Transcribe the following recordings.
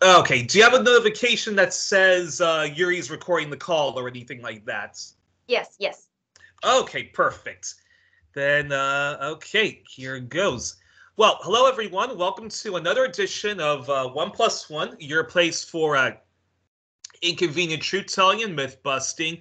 Okay, do you have a notification that says Yuri's recording the call or anything like that? Yes, yes. Okay, perfect. Then, okay, here goes. Well, hello everyone. Welcome to another edition of 1+1, your place for inconvenient truth-telling and myth-busting.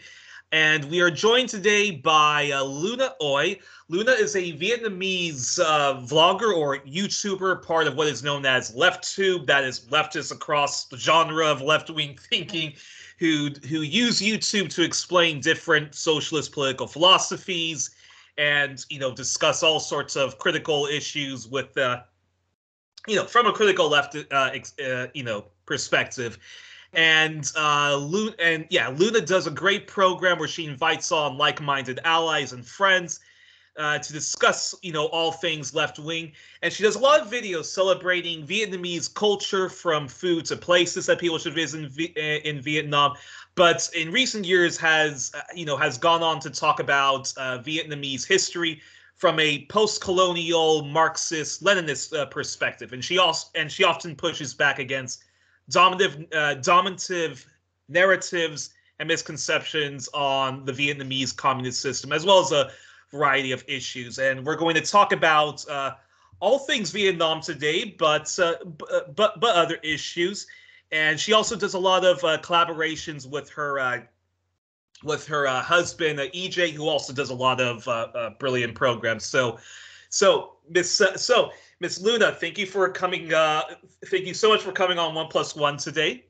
And we are joined today by Luna Oi. Luna is a Vietnamese vlogger or YouTuber, part of what is known as LeftTube, that is leftists across the genre of left-wing thinking, who use YouTube to explain different socialist political philosophies and discuss all sorts of critical issues with from a critical left perspective. And Luna does a great program where she invites on like-minded allies and friends to discuss, all things left-wing. And she does a lot of videos celebrating Vietnamese culture, from food to places that people should visit in Vietnam. But in recent years has gone on to talk about Vietnamese history from a post-colonial Marxist-Leninist perspective, and she often pushes back against dominative narratives and misconceptions on the Vietnamese communist system, as well as a variety of issues. And we're going to talk about all things Vietnam today, but other issues. And she also does a lot of collaborations with her husband EJ, who also does a lot of brilliant programs. So Miss Luna, thank you for coming. Thank you so much for coming on 1+1 today.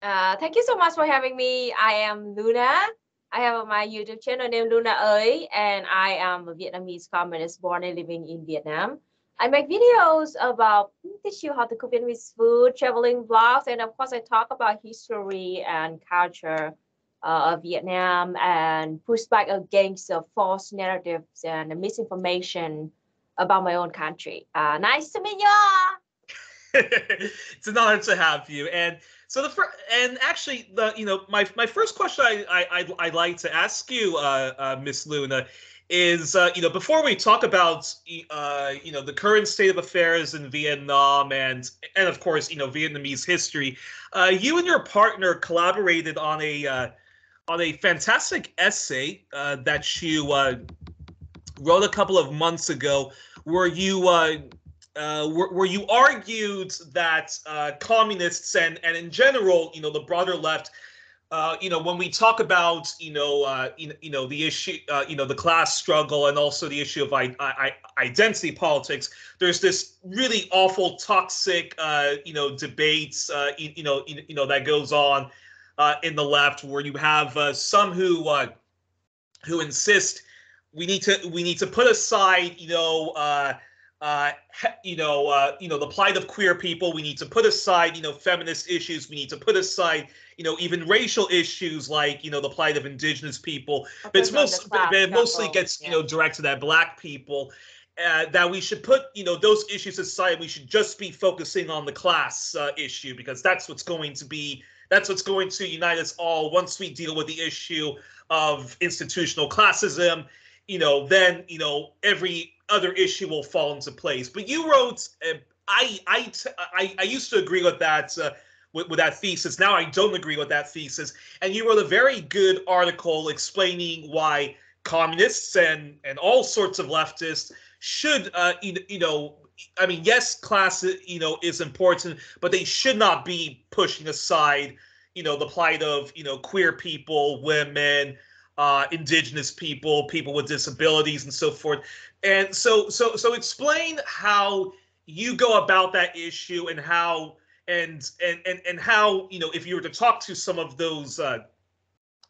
Thank you so much for having me. I am Luna. I have my YouTube channel named Luna Ơi, and I am a Vietnamese communist born and living in Vietnam. I make videos about teach you how to cook Vietnamese food, traveling vlogs, and of course I talk about history and culture of Vietnam and push back against the false narratives and the misinformation about my own country. Nice to meet you. It's an honor to have you. And so my first question I'd like to ask you, Miss Luna, is before we talk about the current state of affairs in Vietnam and of course Vietnamese history, you and your partner collaborated on a fantastic essay that you wrote a couple of months ago, where you argued that communists and in general, the broader left, when we talk about the issue, the class struggle, and also the issue of identity politics, there's this really awful, toxic, debates, that goes on in the left, where you have some who insist we need to put aside the plight of queer people. We need to put aside feminist issues. We need to put aside even racial issues like the plight of Indigenous people. But it mostly gets directed at Black people. That we should put those issues aside. We should just be focusing on the class issue, because that's what's going to unite us all. Once we deal with the issue of institutional classism, then every other issue will fall into place. But you wrote, I used to agree with that with that thesis. Now I don't agree with that thesis. And you wrote a very good article explaining why communists and all sorts of leftists should, yes, class, is important, but they should not be pushing aside, the plight of, queer people, women, Indigenous people, people with disabilities, and so forth. And so explain how you go about that issue, and how and how if you were to talk to some of those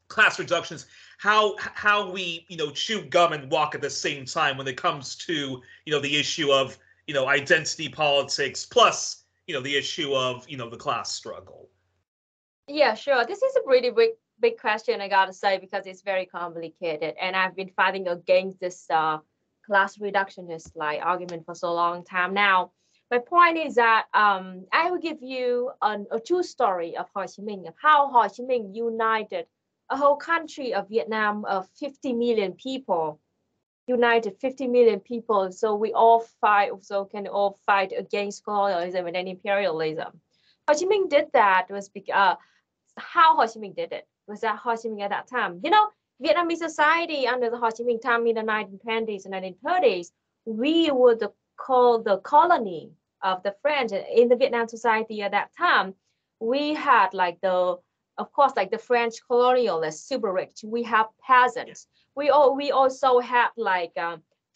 class reductions, how we chew gum and walk at the same time when it comes to the issue of identity politics, plus the issue of the class struggle. Yeah, sure. This is a pretty big question, I gotta say, because it's very complicated, and I've been fighting against this class reductionist argument for so long time now. My point is that I will give you a true story of Ho Chi Minh, of how Ho Chi Minh united a whole country of Vietnam of 50 million people, united 50 million people. So we all fight, so can all fight against colonialism and imperialism. Ho Chi Minh did that was because how Ho Chi Minh did it was that Ho Chi Minh at that time, Vietnamese society under the Ho Chi Minh time in the 1920s and 1930s, we were called the colony of the French. In the Vietnam society at that time, we had like of course, like the French colonialists, super rich. We have peasants. We also had like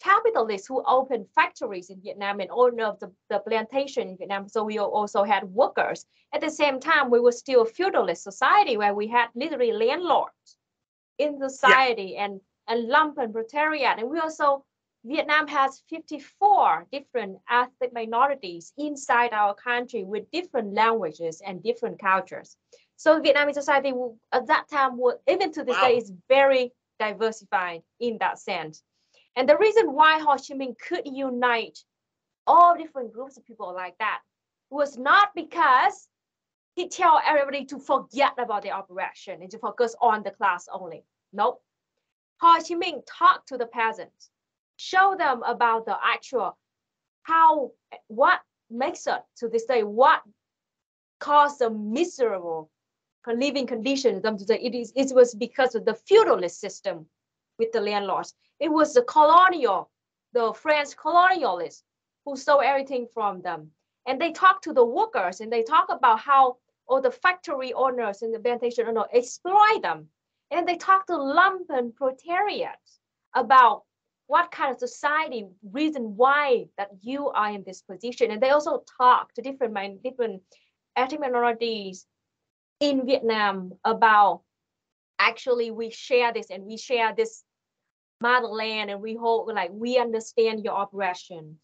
capitalists who opened factories in Vietnam and owned of the plantation in Vietnam. So we also had workers. At the same time, we were still a feudalist society where we had literally landlords in society and lumpen proletariat. And we also, Vietnam has 54 different ethnic minorities inside our country with different languages and different cultures. So Vietnamese society at that time, even to this day, is very diversified in that sense. And the reason why Ho Chi Minh could unite all different groups of people like that was not because he tell everybody to forget about the oppression and to focus on the class only. Nope. Ho Chi Minh talked to the peasants, show them about the actual what makes it to this day, what caused the miserable living conditions. It was because of the feudalist system with the landlords. It was the French colonialists who stole everything from them. And they talk to the workers and they talk about how all the factory owners and the plantation owners exploit them. And they talk to lumpen proletariat about what kind of society, reason why that you are in this position. And they also talk to different ethnic minorities in Vietnam about actually we share this motherland and we understand your oppression.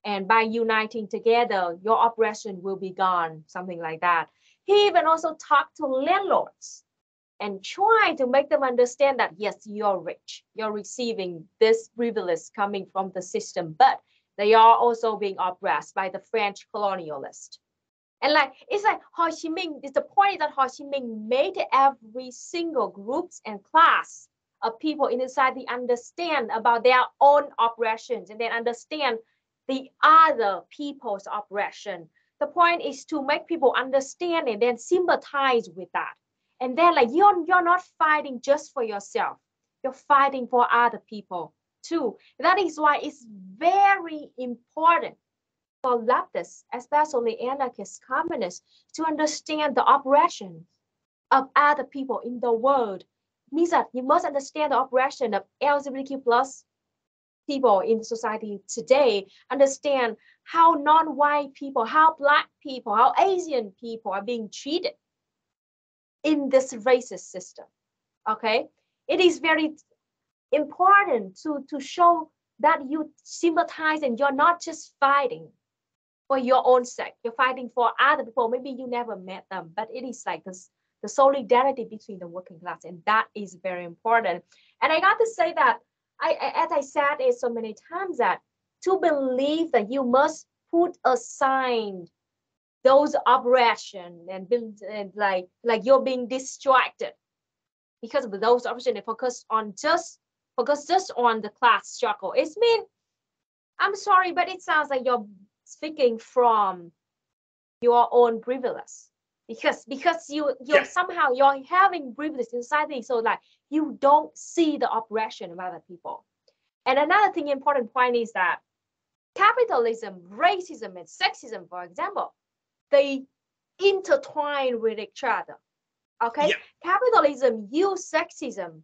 And by uniting together, your oppression will be gone, something like that. He even also talked to landlords and try to make them understand that, yes, you're rich. You're receiving this privilege coming from the system, but they are also being oppressed by the French colonialists. And it's like Ho Chi Minh, the point that Ho Chi Minh made every single groups and class of people in society understand about their own oppressions and then understand the other people's oppression. The point is to make people understand and then sympathize with that. And then you're not fighting just for yourself. You're fighting for other people too. That is why it's very important for leftists, especially anarchist communists, to understand the oppression of other people in the world. It means that you must understand the oppression of LGBTQ plus people in society today, understand how non-white people, how Black people, how Asian people are being treated in this racist system. Okay, it is very important to show that you sympathize and you're not just fighting for your own sake. You're fighting for other people. Maybe you never met them, but it is like this, the solidarity between the working class, and that is very important. And I got to say that as I said it so many times, that to believe that you must put aside those oppression and like you're being distracted because of those oppression and focus just on the class struggle. It's mean, I'm sorry, but it sounds like you're speaking from your own privilege, because somehow you're having privilege in society, so like you don't see the oppression of other people. And another thing, important point, is that capitalism, racism, and sexism, for example, they intertwine with each other. Okay, capitalism use sexism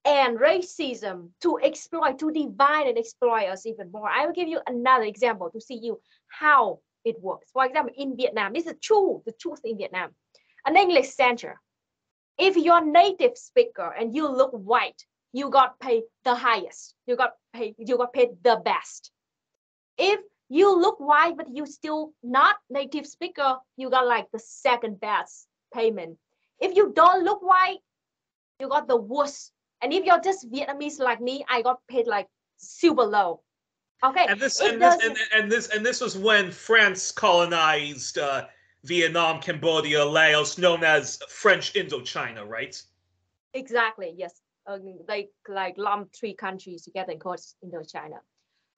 and racism to exploit, to divide and exploit us even more. I will give you another example to see you how it works. For example, in Vietnam, this is the truth in Vietnam. An English center, if you're native speaker and you look white, you got paid the highest. You got paid the best. If you look white but you still not native speaker, you got like the second best payment. If you don't look white, you got the worst. And if you're just Vietnamese like me, I got paid like super low. Okay. And this was when France colonized Vietnam, Cambodia, Laos, known as French Indochina, right? Exactly. Yes. Like lump three countries together and called Indochina.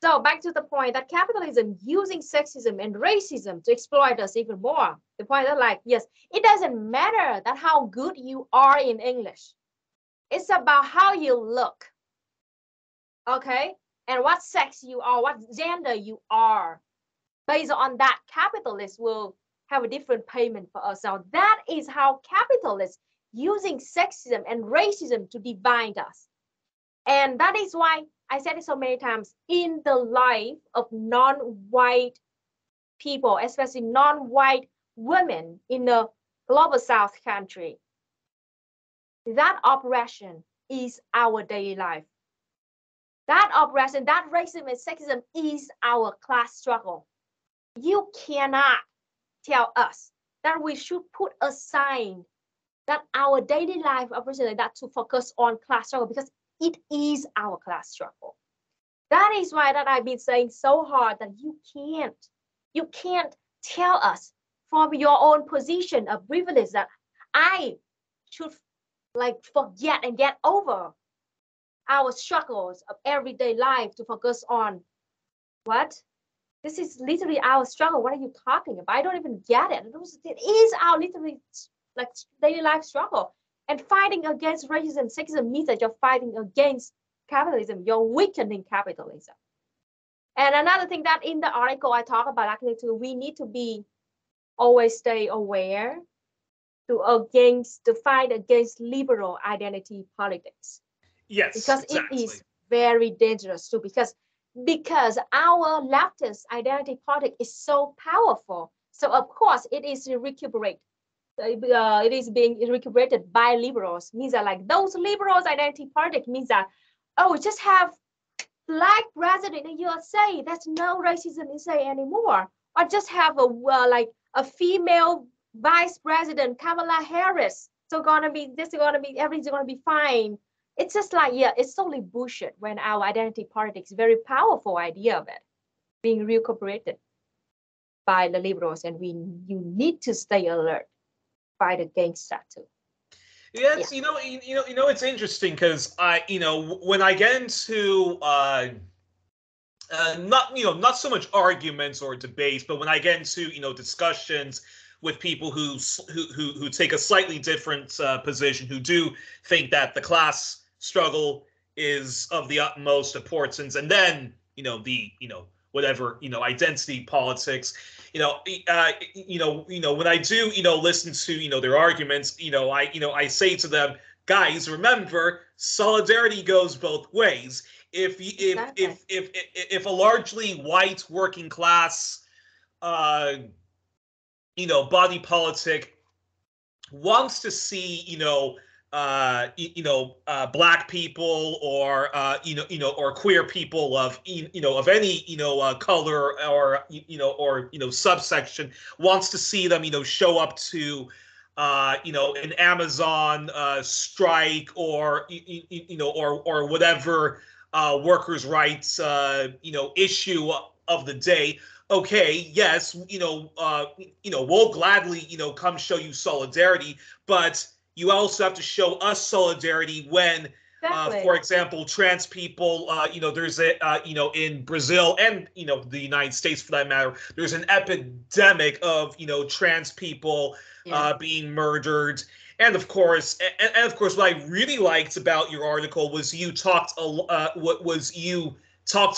So back to the point that capitalism using sexism and racism to exploit us even more. The point that like, yes, it doesn't matter that how good you are in English. It's about how you look, okay? And what sex you are, what gender you are. Based on that, capitalists will have a different payment for us. So that is how capitalists using sexism and racism to divide us. And that is why I said it so many times, in the life of non-white people, especially non-white women in the global South country, that oppression is our daily life. That oppression, that racism and sexism is our class struggle. You cannot tell us that we should put aside that our daily life oppression like that to focus on class struggle, because it is our class struggle. That is why that I've been saying so hard that you can't tell us from your own position of privilege that I should like forget and get over our struggles of everyday life to focus on what? This is literally our struggle. What are you talking about? I don't even get it. It is our literally like daily life struggle. And fighting against racism, sexism means that you're fighting against capitalism. You're weakening capitalism. And another thing that in the article I talk about actually too, we need to be always stay aware to fight against liberal identity politics. Yes, because exactly. It is very dangerous too, because our leftist identity politics is so powerful. So of course it is it is being recuperated by liberals. Means that like those liberals identity politics means that, oh, just have black president in USA, that's no racism in USA anymore. Or just have a female vice president, Kamala Harris. So everything's gonna be fine. It's just like, yeah, it's totally bullshit when our identity politics, very powerful idea of it, being recuperated by the liberals, and you need to stay alert, fight against that too. Yeah, it's, it's interesting because when I get into not so much arguments or debates, but when I get into discussions with people who take a slightly different position, who do think that the class struggle is of the utmost importance, and then whatever identity politics, when I do listen to their arguments, I say to them, guys, remember, solidarity goes both ways. If a largely white working class body politic wants to see black people or or queer people of of any color or subsection, wants to see them show up to an Amazon strike or or whatever workers' rights issue of the day. Okay, yes, we'll gladly come show you solidarity, but you also have to show us solidarity when, for example, trans people, there's in Brazil and, the United States for that matter, there's an epidemic of, trans people being murdered. And of course, what I really liked about your article was you talked a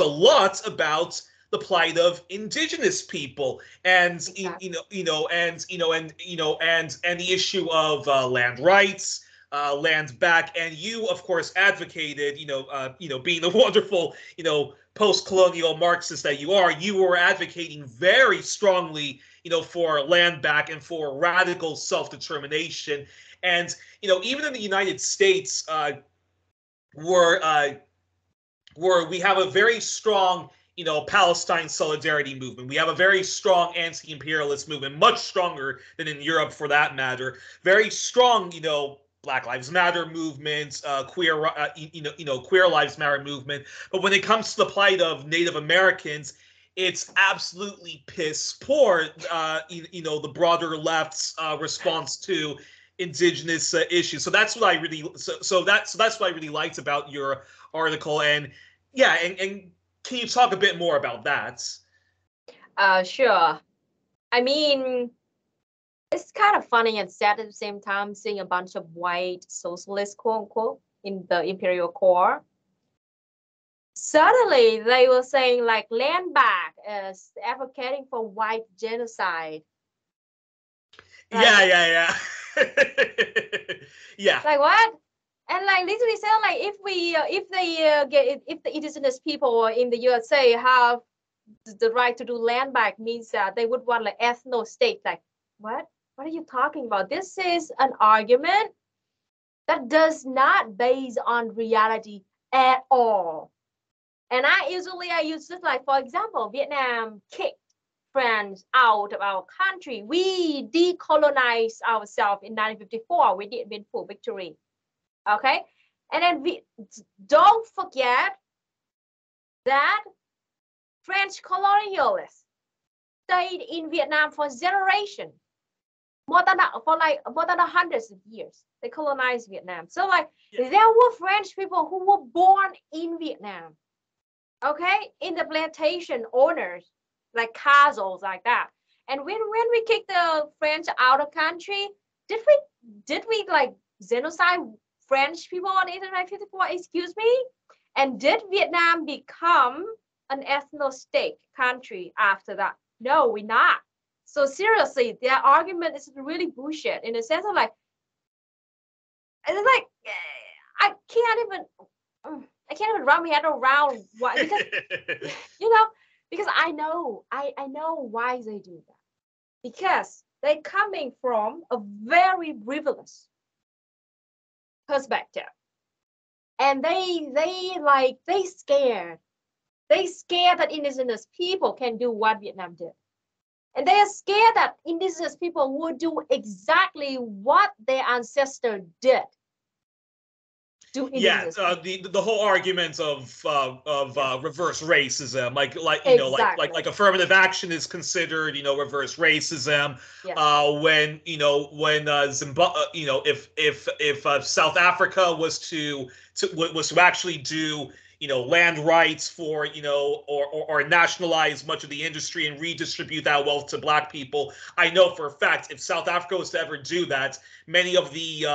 lot about the plight of Indigenous people, and and the issue of land rights, land back, and you, of course, advocated, being the wonderful, post-colonial Marxist that you were advocating very strongly, for land back and for radical self-determination, and even in the United States, where we have a very strong Palestine solidarity movement. We have a very strong anti-imperialist movement, much stronger than in Europe for that matter. Very strong, Black Lives Matter movement, queer Lives Matter movement. But when it comes to the plight of Native Americans, it's absolutely piss poor. The broader left's response to Indigenous issues. So that's what I really that's what I really liked about your article. And yeah, and can you talk a bit more about that? Sure. I mean, it's kind of funny and sad at the same time seeing a bunch of white socialists, quote unquote, in the imperial core. Suddenly, they were saying like land back is advocating for white genocide. Like, yeah. Yeah. Like what? And like literally saying like if the indigenous people in the USA have the right to do land back means that they would want like ethno state. Like what? What are you talking about? This is an argument that does not base on reality at all. And I use it like, for example, Vietnam kicked French out of our country. We decolonized ourselves in 1954. We did win full victory. Okay. And then we don't forget that French colonialists stayed in Vietnam for generations, more than hundreds of years. They colonized Vietnam. So like there were French people who were born in Vietnam. Okay, in the plantation owners, like castles like that. And when we kicked the French out of country, did we like genocide French people on 1854? Excuse me? And did Vietnam become an ethno state country after that? No, we're not. So seriously, their argument is really bullshit in the sense of like, it's like I can't even wrap my head around why, because because I know why they do that, because they're coming from a very privileged perspective, and they scared that indigenous people can do what Vietnam did, and they are scared that indigenous people would do exactly what their ancestors did. The whole argument of reverse racism, like affirmative action is considered, reverse racism. When Zimbabwe, if South Africa was to actually do land rights for or nationalize much of the industry and redistribute that wealth to Black people, I know for a fact if South Africa was to ever do that, many of the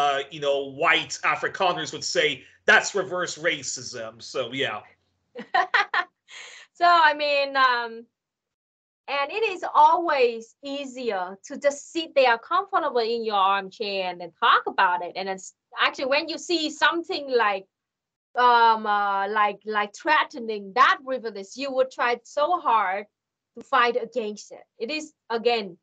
white Afrikaners would say that's reverse racism. So yeah. So I mean, and it is always easier to just sit there comfortably in your armchair and then talk about it. And it's actually when you see something like threatening that privilege, you would try so hard to fight against it. It is, again,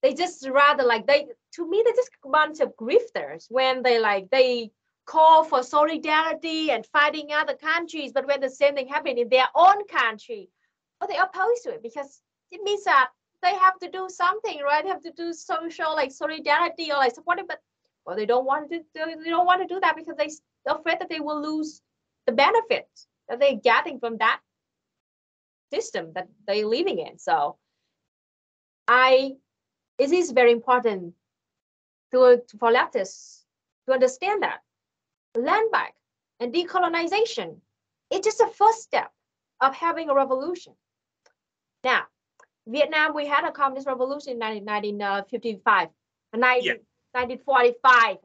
they just rather they're just a bunch of grifters when they call for solidarity and fighting other countries, but when the same thing happened in their own country, well, they're opposed to it because it means that they have to do something, right? They have to do social solidarity or supporting, but they don't want to do that because they're afraid that they will lose the benefits that they're getting from that system that they're living in. So it is very important for leftists to understand that land back and decolonization, it's just a first step of having a revolution. Now, Vietnam, we had a communist revolution in 1955. 1945,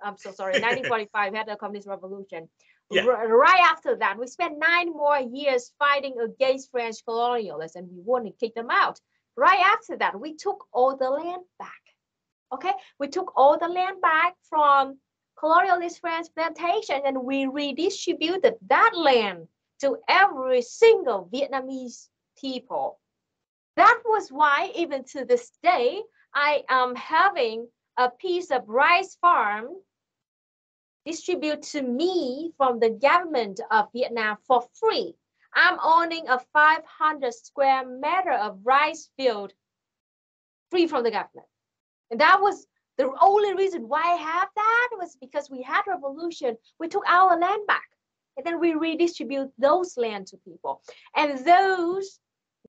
I'm so sorry, 1945 had a communist revolution. Right after that, we spent 9 more years fighting against French colonialists, and we wanted to kick them out. Right after that, we took all the land back. Okay, we took all the land back from colonialist French plantation, and we redistributed that land to every single Vietnamese people. That was why, even to this day, I am having a piece of rice farm distributed to me from the government of Vietnam for free. I'm owning a 500 square meter of rice field free from the government. And that was the only reason why I have that, was because we had revolution. We took our land back and then we redistribute those land to people. And those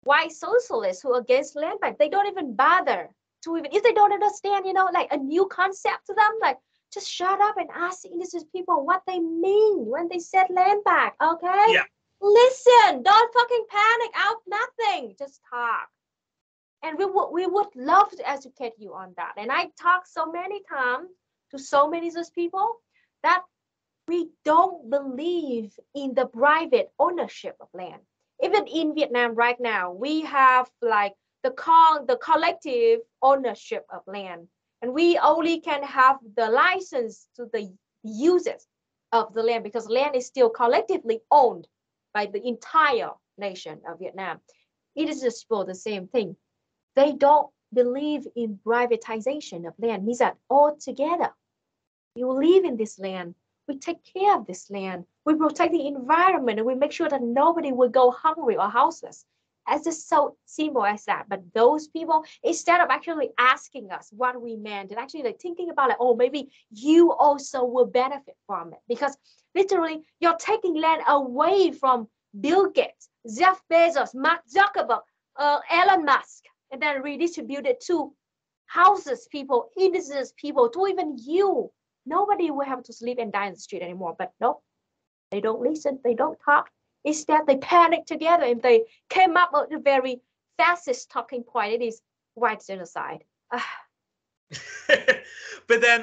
white socialists who are against land back, they don't even bother to if they don't understand, a new concept to them, just shut up and ask indigenous people what they mean when they said land back, okay? Yeah. listen, don't fucking panic out, nothing, just talk. And we would love to educate you on that. And I talked so many times to so many of those people that we don't believe in the private ownership of land. Even in Vietnam right now, we have like the collective ownership of land. And we only can have the license to the uses of the land because land is still collectively owned by the entire nation of Vietnam. It is just for the same thing. They don't believe in privatization of land. Means that all together, you live in this land, we take care of this land, we protect the environment, and we make sure that nobody will go hungry or houseless. It's just so simple as that. But those people, instead of actually asking us what we meant and actually like thinking about like, oh, maybe you also will benefit from it. Because literally, you're taking land away from Bill Gates, Jeff Bezos, Mark Zuckerberg, Elon Musk, and then redistribute it to houses people, indigenous people, to even you. Nobody will have to sleep and die in the street anymore. But no, they don't listen, they don't talk. Instead, they panic together and they came up with a very fastest talking point. It is white genocide. But then,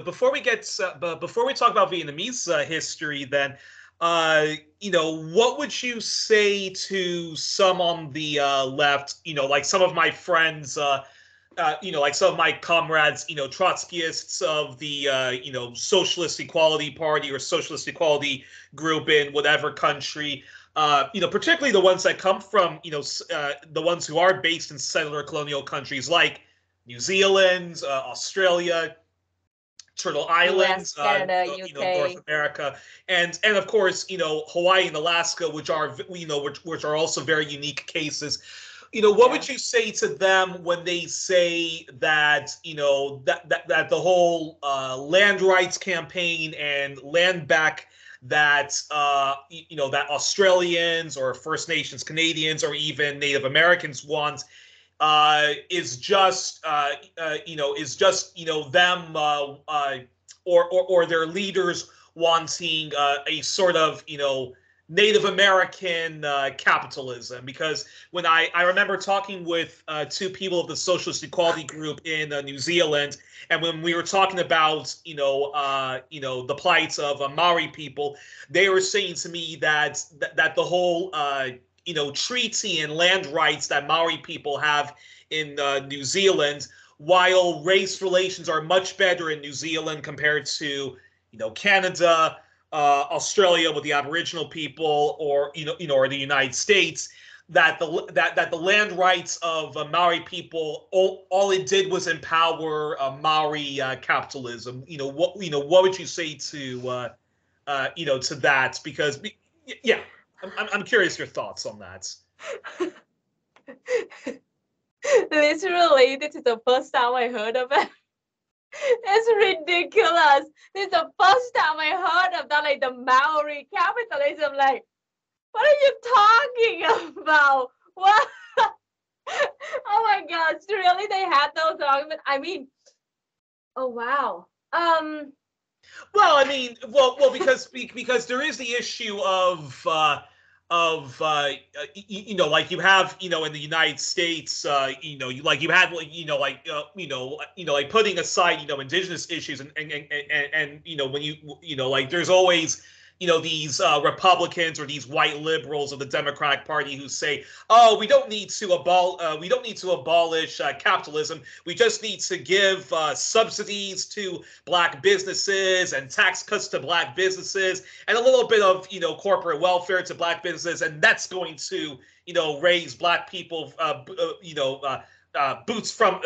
before we talk about Vietnamese history, then, what would you say to some on the left? Like some of my friends, like some of my comrades, Trotskyists of the, Socialist Equality Party or Socialist Equality Group in whatever country, particularly the ones that come from, the ones who are based in settler colonial countries like New Zealand, Australia, Turtle Islands, US, Canada, UK. North America, and of course, Hawaii and Alaska, which are, which are also very unique cases. What would you say to them when they say that, that the whole land rights campaign and land back that, that Australians or First Nations Canadians or even Native Americans want is just, them or their leaders wanting a sort of, Native American capitalism? Because when I remember talking with two people of the Socialist Equality Group in New Zealand, and when we were talking about the plight of Maori people, they were saying to me that the whole treaty and land rights that Maori people have in New Zealand, while race relations are much better in New Zealand compared to Canada, Australia with the Aboriginal people, or or the United States, that the land rights of Maori people, all it did was empower Maori capitalism. What would you say to to that? Because yeah, I'm curious your thoughts on that. Literally, this is the first time I heard of it. It's ridiculous. This is the first time I heard of that, like the Maori capitalism. Like, what are you talking about? What? Oh my gosh, really? They had those arguments? I mean, oh wow. Well, I mean, because there is the issue of like you have in the United States, like you had like putting aside indigenous issues and when like there's always these Republicans or these white liberals of the Democratic Party who say, oh, we don't need to abolish capitalism. We just need to give subsidies to black businesses and tax cuts to black businesses and a little bit of corporate welfare to black businesses, and that's going to raise black people boots from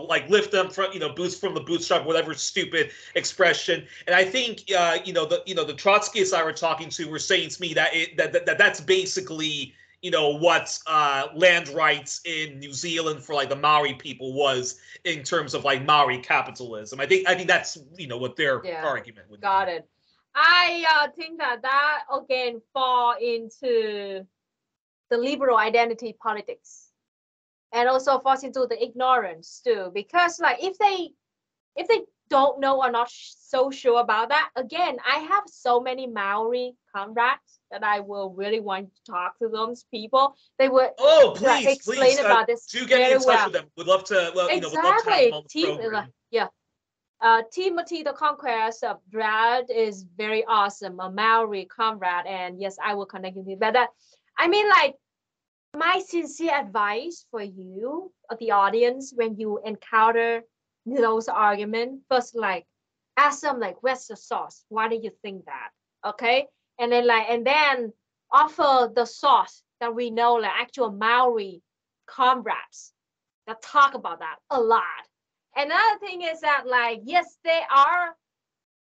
like lift them from boots from the bootstrap, whatever stupid expression. And I think the Trotskyists I were talking to were saying to me that that's basically what land rights in New Zealand for like the Maori people was in terms of like Maori capitalism. I think that's what their argument would be. Got it. I think that again fall into the liberal identity politics. And also falls into the ignorance too, because like if they don't know or not so sure about that, again, I have so many Maori comrades that I will really want to talk to those people. They would explain about this do get me in touch with them. Would love to, well, exactly. would love to have them on the program. Yeah. Timothy the Conquest of Dread is very awesome, a Maori comrade, and yes, I will connect you with that. I mean, like, my sincere advice for you, the audience, when you encounter those arguments, first, like, ask them, like, where's the source? Why do you think that? Okay, and then offer the source that we know, like actual Maori comrades that talk about that a lot. Another thing is that, like, yes, they are,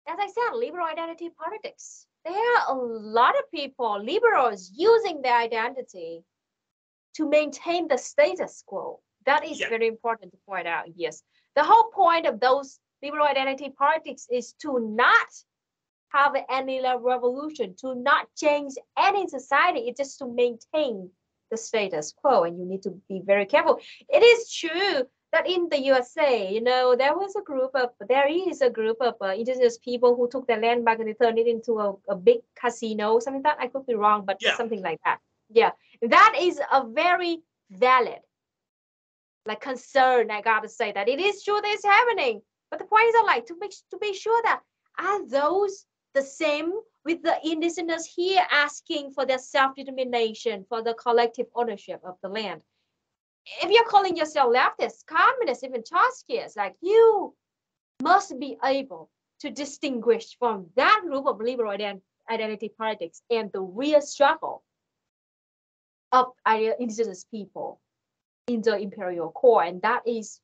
as I said, liberal identity politics. There are a lot of people, liberals, using their identity to maintain the status quo. That is very important to point out. Yes, the whole point of those liberal identity politics is to not have any revolution, to not change any society. It's just to maintain the status quo, and you need to be very careful. It is true that in the USA, there is a group of indigenous people who took their land back and they turned it into a big casino, something like that. I could be wrong, but something like that. Yeah, that is a very valid, like, concern. I gotta say that it is true that it's happening. But the point is, like, to be sure that are those the same with the indigenous here asking for their self-determination, for the collective ownership of the land. If you're calling yourself leftist, communist, even Trotskyist, like, you must be able to distinguish from that group of liberal identity politics and the real struggle of indigenous people in the imperial core. And that is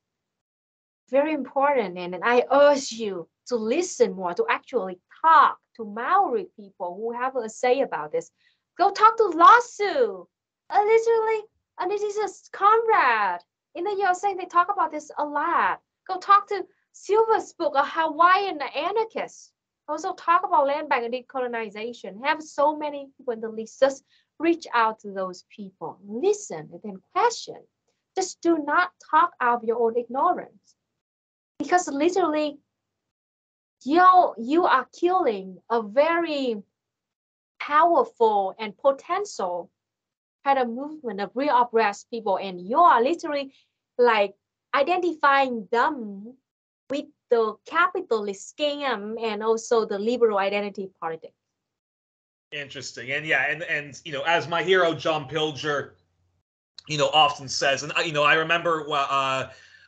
very important. And I urge you to listen more, to actually talk to Maori people who have a say about this. Go talk to Lasu, literally an indigenous comrade in the USA. They talk about this a lot. Go talk to Silver's book, a Hawaiian anarchist. Also talk about land bank and decolonization. Have so many people in the list. Just reach out to those people. Listen and then question. Just do not talk out of your own ignorance. Because literally, you are killing a very powerful and potential kind of movement of real oppressed people, and you are literally, like, identifying them with the capitalist scam and also the liberal identity politics. Interesting. And and as my hero John Pilger often says, and I remember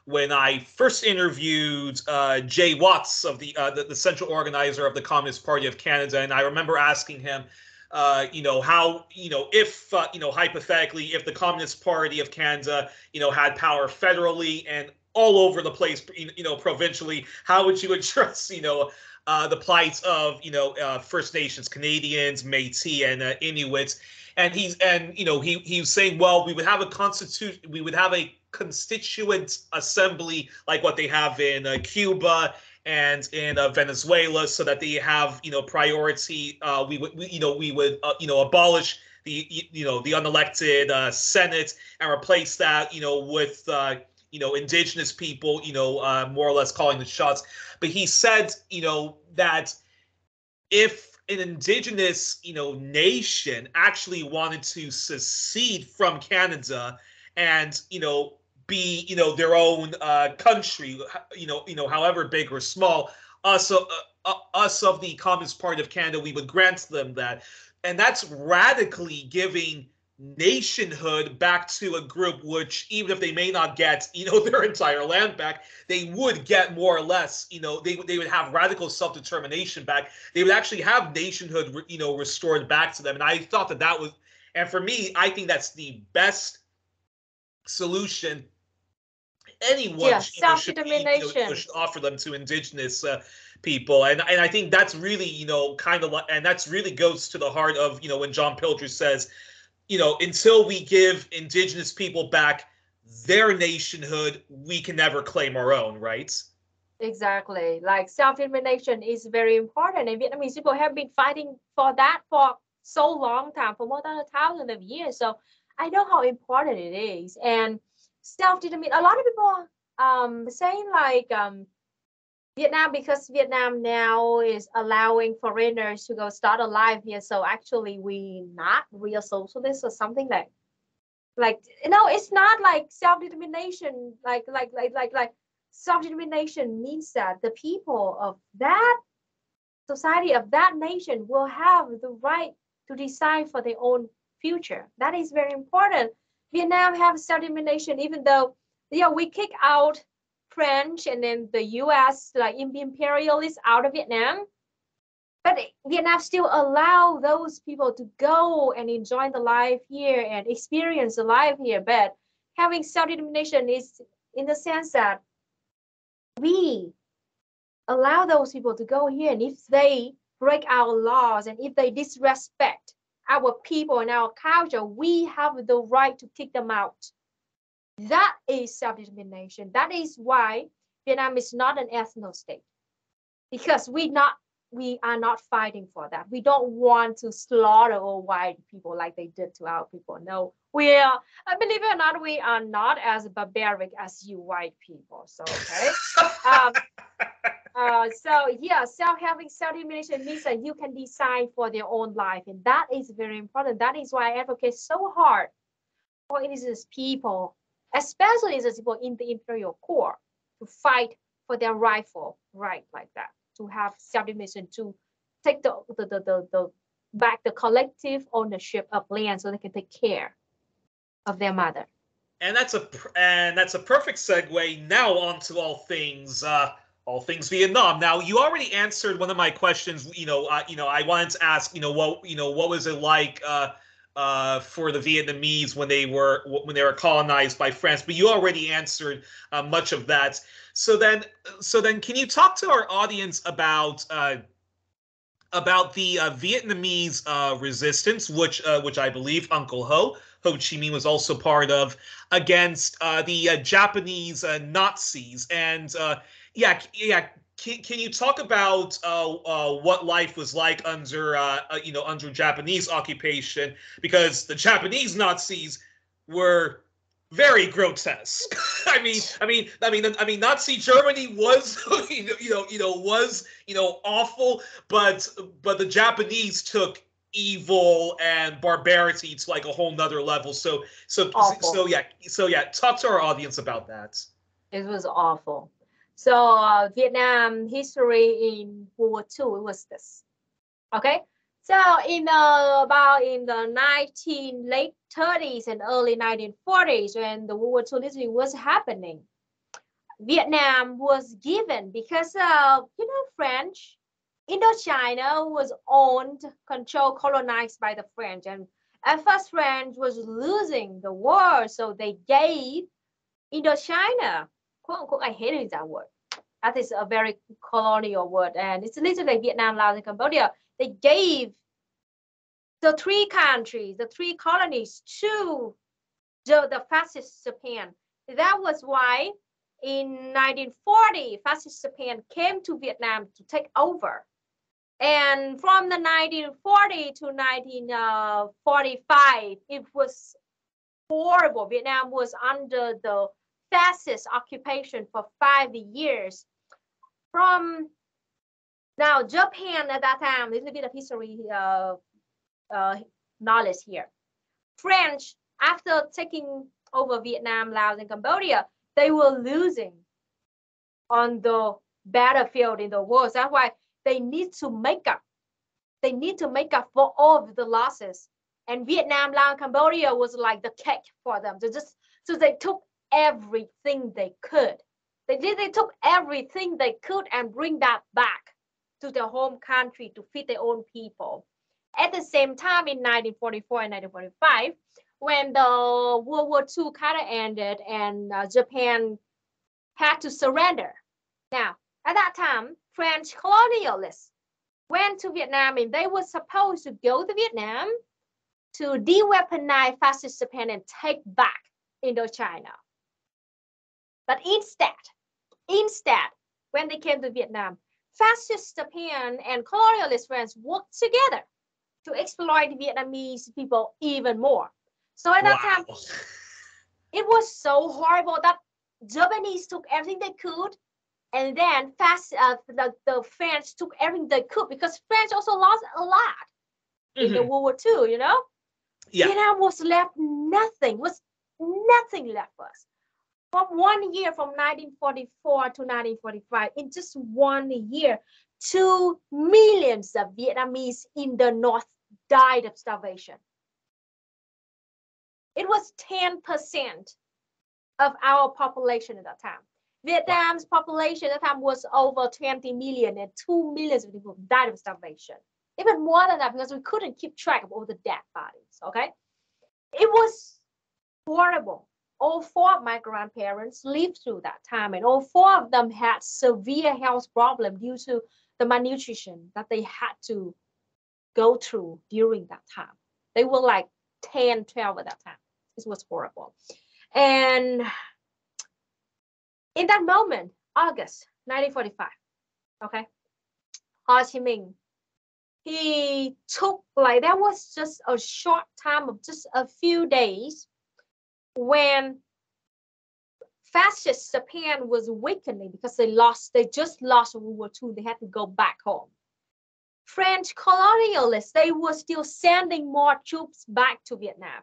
when I first interviewed Jay Watts of the central organizer of the Communist Party of Canada, and I remember asking him, how, if, hypothetically, if the Communist Party of Canada, had power federally and all over the place, provincially, how would you address, the plight of, First Nations Canadians, Metis, and Inuit? And he was saying, well, we would have a constituent assembly like what they have in Cuba and in Venezuela, so that they have priority. We would abolish the unelected Senate and replace that with indigenous people more or less calling the shots. But he said that if an indigenous nation actually wanted to secede from Canada and be their own country, however big or small, us of the Communist Party of Canada, we would grant them that. And that's radically giving nationhood back to a group which, even if they may not get their entire land back, they would get more or less, they would have radical self-determination back. They would actually have nationhood restored back to them. And I thought that was, and for me, I think that's the best solution anyone should offer them to indigenous people. And I think that's really kind of like, and that's really goes to the heart of when John Pilger says, until we give indigenous people back their nationhood, we can never claim our own, right? Exactly. Like, self-determination is very important, and Vietnamese people have been fighting for that for so long time, for more than 1,000 of years. So I know how important it is. And self-determination, a lot of people saying, like, Vietnam, because Vietnam now is allowing foreigners to go start a life here. So actually we not real socialists or something like it's not like self-determination, like self-determination means that the people of that society, of that nation, will have the right to decide for their own future. That is very important. Vietnam have self-determination, even though we kick out French and then the US, like imperialists, out of Vietnam. But Vietnam still allow those people to go and enjoy the life here and experience the life here. But having self-determination is in the sense that we allow those people to go here, and if they break our laws and if they disrespect our people and our culture, we have the right to kick them out. That is self-determination. That is why Vietnam is not an ethno state, because we are not fighting for that. We don't want to slaughter all white people like they did to our people. No, we are, believe it or not, we are not as barbaric as you white people. So, okay. Having self-determination means that you can decide for their own life. And that is very important. That is why I advocate so hard for indigenous people, especially indigenous people in the imperial core, to fight for their rightful right like that, to have self-determination, to take back the collective ownership of land so they can take care of their mother. And that's a perfect segue now onto all things Vietnam. Now, you already answered one of my questions. I wanted to ask, what was it like for the Vietnamese when they were colonized by France? But you already answered much of that. So then, can you talk to our audience about the Vietnamese resistance, which I believe Uncle Ho Chi Minh was also part of, against the Japanese Nazis? And can you talk about what life was like under Japanese occupation? Because the Japanese Nazis were very grotesque. I mean, Nazi Germany was, awful, but the Japanese took evil and barbarity to like a whole nother level. So talk to our audience about that. It was awful. So Vietnam history in World War II, it was this. Okay. So about in the late 30s and early 1940s, when the World War II literally was happening, Vietnam was given, because French, Indochina was owned, controlled, colonized by the French, and at first French was losing the war, so they gave Indochina, quote unquote, I hated that word. That is a very colonial word, and it's literally Vietnam, Laos, and Cambodia. They gave the three countries, the three colonies, to the fascist Japan. That was why in 1940, fascist Japan came to Vietnam to take over. And from the 1940 to 1945, it was horrible. Vietnam was under the fascist occupation for 5 years. From now, Japan at that time, a little bit of history knowledge here. French, after taking over Vietnam, Laos, and Cambodia, they were losing on the battlefield in the war. That's why they need to make up. They need to make up for all of the losses. And Vietnam, Laos, and Cambodia was like the cake for them. So they took everything they could. They took everything they could and bring that back to their home country to feed their own people. At the same time, in 1944 and 1945, when the World War II kind of ended and Japan had to surrender. Now, at that time, French colonialists went to Vietnam, and they were supposed to go to Vietnam to de-weaponize fascist Japan and take back Indochina. But instead, when they came to Vietnam, fascist Japan and colonialist France worked together to exploit Vietnamese people even more. So at that time, it was so horrible that Japanese took everything they could And then the French took everything they could, because French also lost a lot in the World War II, you know? Yeah. Vietnam was nothing left for us. From 1 year, from 1944 to 1945, in just 1 year, 2 million of Vietnamese in the North died of starvation. It was 10% of our population at that time. Vietnam's population at that time was over 20 million, and 2 million people died of starvation. Even more than that, because we couldn't keep track of all the dead bodies, okay? It was horrible. All 4 of my grandparents lived through that time, and all 4 of them had severe health problems due to the malnutrition that they had to go through during that time. They were like 10, 12 at that time. This was horrible. And in that moment, August 1945, okay, Ho Chi Minh, he took, like, that was just a short time of just a few days when fascist Japan was weakening, because they just lost World War II. They had to go back home. French colonialists, they were still sending more troops back to Vietnam.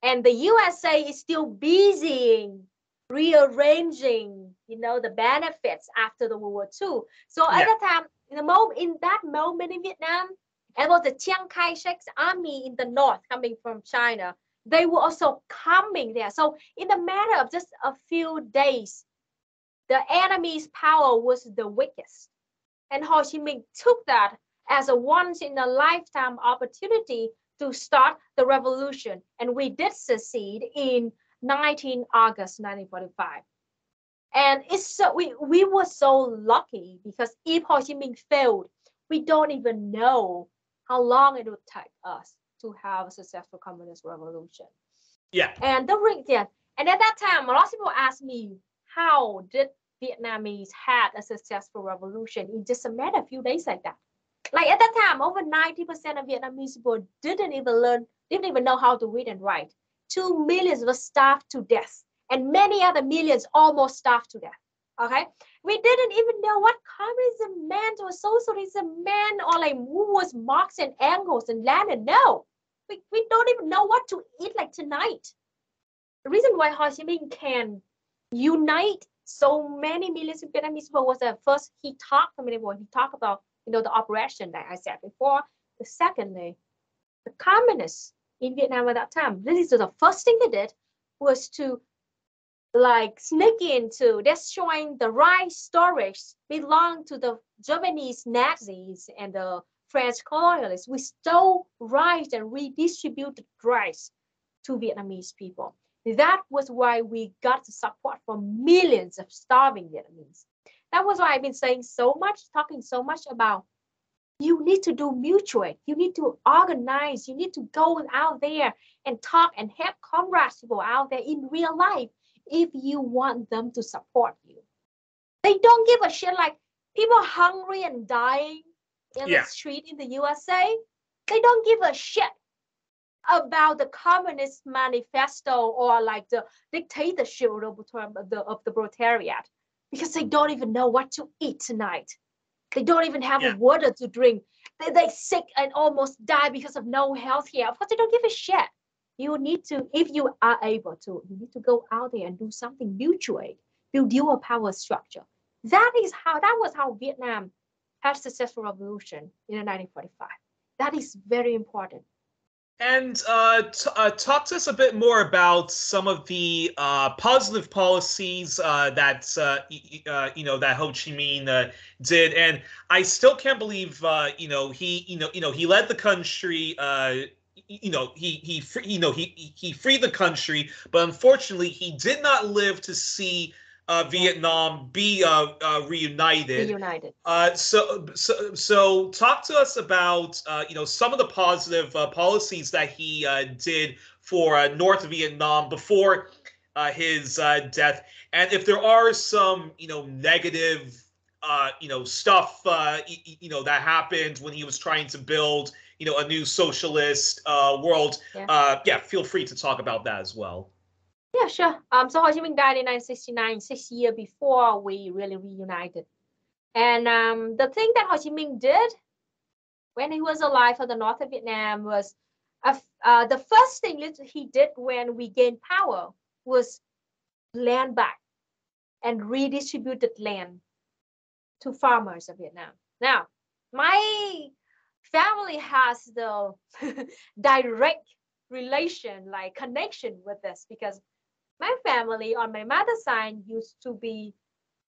And the USA is still busy rearranging, you know, the benefits after the World War II. So at that time, in that moment in Vietnam, and was the Chiang Kai-shek's army in the north coming from China, they were also coming there. So in the matter of just a few days, the enemy's power was the weakest. And Ho Chi Minh took that as a once-in-a-lifetime opportunity to start the revolution. And we did succeed in 19 August 1945. And it's so we were so lucky, because if Ho Chi Minh failed, we don't even know how long it would take us to have a successful communist revolution. Yeah. And and at that time, a lot of people ask me, how did Vietnamese had a successful revolution in just a matter of few days like that? Like at that time, over 90% of Vietnamese people didn't even know how to read and write. 2 million were starved to death, and many other millions almost starved to death. Okay, we didn't even know what communism meant or socialism meant, or like who was Marx and Engels and Lenin. No, we don't even know what to eat like tonight. The reason why Ho Chi Minh can unite so many millions of Vietnamese people was that first he talked about, you know, the oppression that I said before. The secondly, the communists in Vietnam at that time, this is the first thing they did, was to like sneak into destroying the rice storage belonged to the Japanese Nazis and the French colonialists. We stole rice and redistributed rice to Vietnamese people. That was why we got the support from millions of starving Vietnamese. That was why I've been talking so much about you need to do mutual aid. You need to organize. You need to go out there and talk and help comrades, people out there in real life, if you want them to support you. They don't give a shit. Like people hungry and dying in the street in the USA, they don't give a shit about the Communist Manifesto or like the dictatorship of the proletariat, because they don't even know what to eat tonight. They don't even have water to drink. They're sick and almost die because of no health care. Of course, they don't give a shit. You need to, if you are able to, you need to go out there and do something mutual aid, build your power structure. That was how Vietnam had a successful revolution in 1945. That is very important. And talk to us a bit more about some of the positive policies that that Ho Chi Minh did. And I still can't believe he led the country. He freed the country, but unfortunately he did not live to see Vietnam be reunited. So talk to us about some of the positive policies that he did for North Vietnam before his death, and if there are some negative stuff that happened when he was trying to build a new socialist world. Feel free to talk about that as well. Yeah, sure. So Ho Chi Minh died in 1969, 6 years before we really reunited. And the thing that Ho Chi Minh did when he was alive for the north of Vietnam was the first thing he did when we gained power was land back and redistributed land to farmers of Vietnam. Now, my family has the direct relation, like connection with this, because my family on my mother's side used to be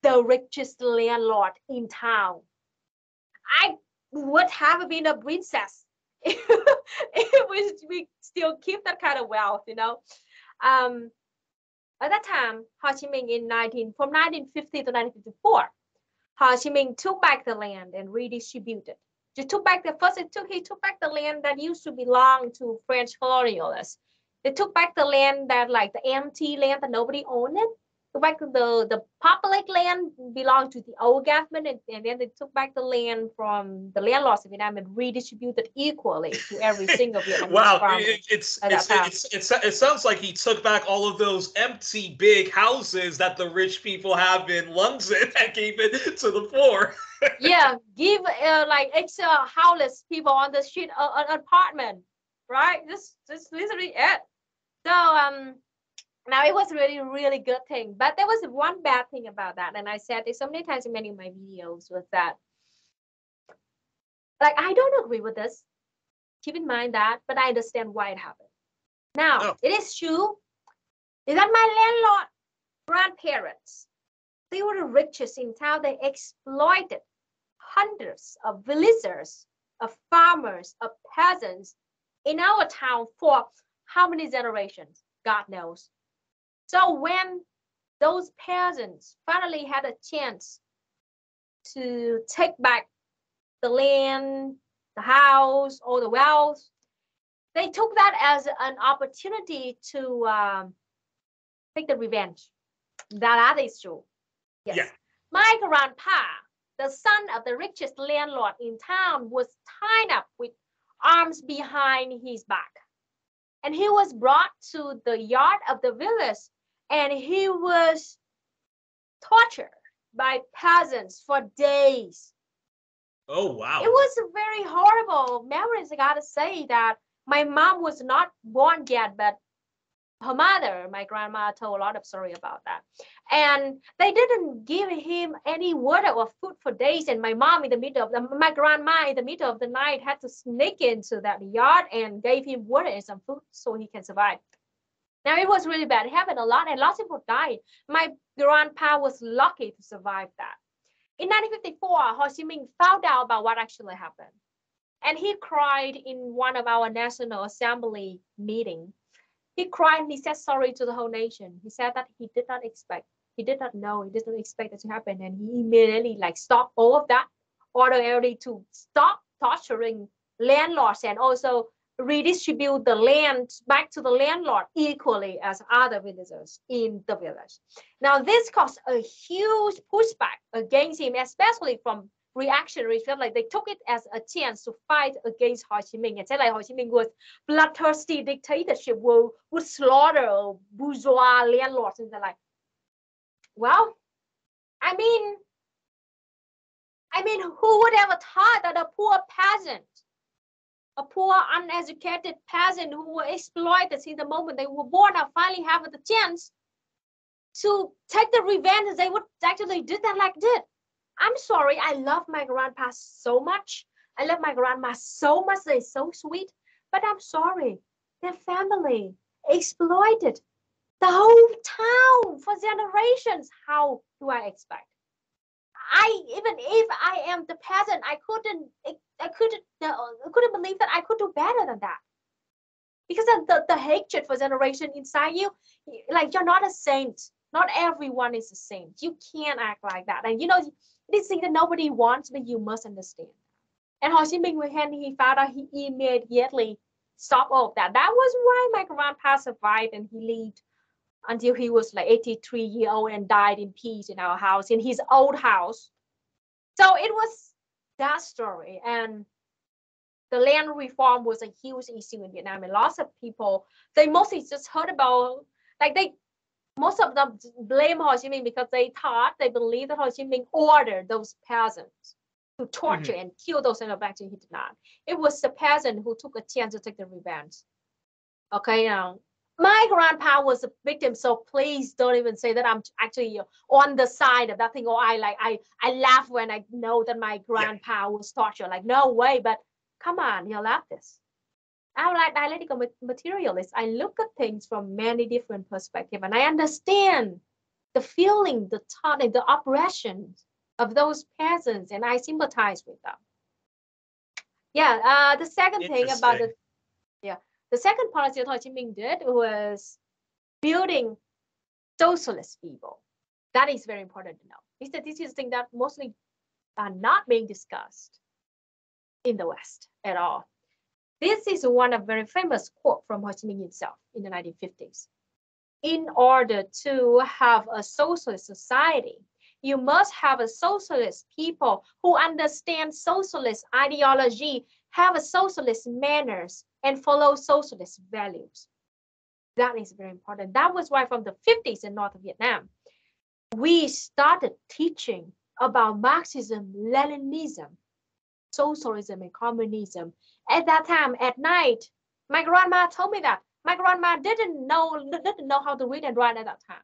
the richest landlord in town. I would have been a princess if we still keep that kind of wealth, you know. At that time, Ho Chi Minh from 1950 to 1954, Ho Chi Minh took back the land and redistributed. He took back the land that used to belong to French colonialists. They took back the land that, like, the empty land that nobody owned it. Took back the public land belonged to the old government, and then they took back the land from the landlords of Vietnam and redistributed equally to every single Vietnamese Wow, farmer. it sounds like he took back all of those empty big houses that the rich people have in London and gave it to the poor. Yeah, give like extra homeless people on the street an apartment, right? This literally it. So now it was really good thing, but there was one bad thing about that, and I said it so many times in many of my videos, was that, like, I don't agree with this. Keep in mind that, but I understand why it happened. Now, It is true is that my landlord grandparents, they were the richest in town. They exploited hundreds of villagers, of farmers, of peasants in our town for how many generations? God knows. So when those peasants finally had a chance to take back the land, the house, or the wealth, they took that as an opportunity to take the revenge. That is true. Yes. Yeah. My grandpa, the son of the richest landlord in town, was tied up with arms behind his back. And he was brought to the yard of the village, and he was tortured by peasants for days. Oh, wow. It was very horrible memories. I gotta say that my mom was not born yet, but her mother, my grandma, told a lot of story about that. And they didn't give him any water or food for days. And my grandma in the middle of the night had to sneak into that yard and gave him water and some food so he can survive. Now, it was really bad. It happened a lot, and lots of people died. My grandpa was lucky to survive that. In 1954, Ho Chi Minh found out about what actually happened. And he cried in one of our National Assembly meetings. He cried and he said sorry to the whole nation. He said that he did not expect, he did not know, he didn't expect it to happen. And he immediately, like, stopped all of that, ordered everybody to stop torturing landlords and also redistribute the land back to the landlord equally as other villagers in the village. Now, this caused a huge pushback against him, especially from reactionaries. Felt like they took it as a chance to fight against Ho Chi Minh and said, like, Ho Chi Minh was bloodthirsty dictatorship, would slaughter bourgeois landlords. And they're like, well, I mean, who would ever thought that a poor peasant, a poor uneducated peasant who were exploited since the moment they were born, now finally have the chance to take the revenge, they would actually do that like that. I'm sorry, I love my grandpa so much. I love my grandma so much. They're so sweet. But I'm sorry, their family exploited the whole town for generations. How do I expect? Even if I am the peasant, I couldn't believe that I could do better than that. Because of the hatred for generation inside you, like, you're not a saint. Not everyone is a saint. You can't act like that. And this thing that nobody wants, but you must understand. And Ho Chi Minh, when he found out, he immediately stopped all of that. That was why my grandpa survived and he lived until he was like 83 years old and died in peace in our house, in his old house. So it was that story. And the land reform was a huge issue in Vietnam. And lots of people, they mostly just heard about, like, they Most of them blame Ho Chi Minh because they believed that Ho Chi Minh ordered those peasants to torture and kill those in Actually, he did not. It was the peasant who took a chance to take the revenge. Okay, my grandpa was a victim, so please don't even say that I'm actually on the side of that thing, or I laugh when I know that my grandpa was tortured. Like, no way, but come on, you're leftist. I'm like dialectical materialist. I look at things from many different perspectives, and I understand the feeling, the thought, and the oppression of those peasants, and I sympathize with them. Yeah, the second thing about the second policy that Ho Chi Minh did was building socialist people. That is very important to know. This is a thing that mostly are not being discussed in the West at all. This is one of very famous quote from Ho Chi Minh himself in the 1950s. In order to have a socialist society, you must have a socialist people who understand socialist ideology, have a socialist manners, and follow socialist values. That is very important. That was why from the 50s in North Vietnam, we started teaching about Marxism-Leninism, socialism and communism. At that time, at night, my grandma told me that. My grandma didn't know how to read and write at that time.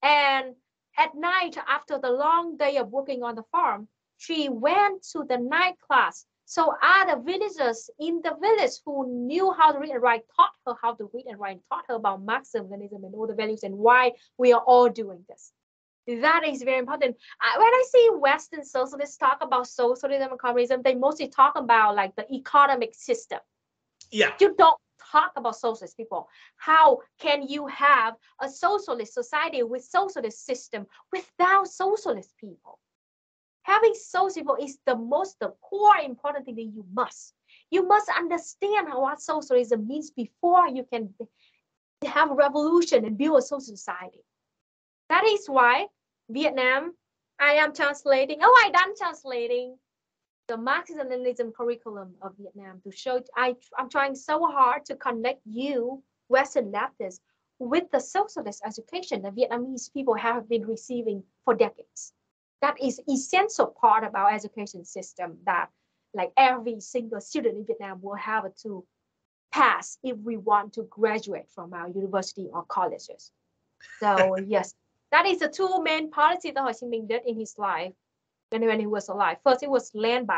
And at night, after the long day of working on the farm, she went to the night class. So other villagers in the village who knew how to read and write taught her how to read and write, taught her about Marxism-Leninism and all the values and why we are all doing this. That is very important. When I see Western socialists talk about socialism and communism, they mostly talk about like the economic system. Yeah. You don't talk about socialist people. How can you have a socialist society with socialist system without socialist people? Having socialist people is the core important thing that you must understand what socialism means before you can have a revolution and build a social society. That is why Vietnam, I am translating, I done translating the Marxism-Leninism curriculum of Vietnam to show, I'm trying so hard to connect you, Western leftists, with the socialist education that Vietnamese people have been receiving for decades. That is essential part of our education system that like every single student in Vietnam will have to pass if we want to graduate from our university or colleges. So yes, that is the two main policies that Ho Chi Minh did in his life when he was alive. First, it was land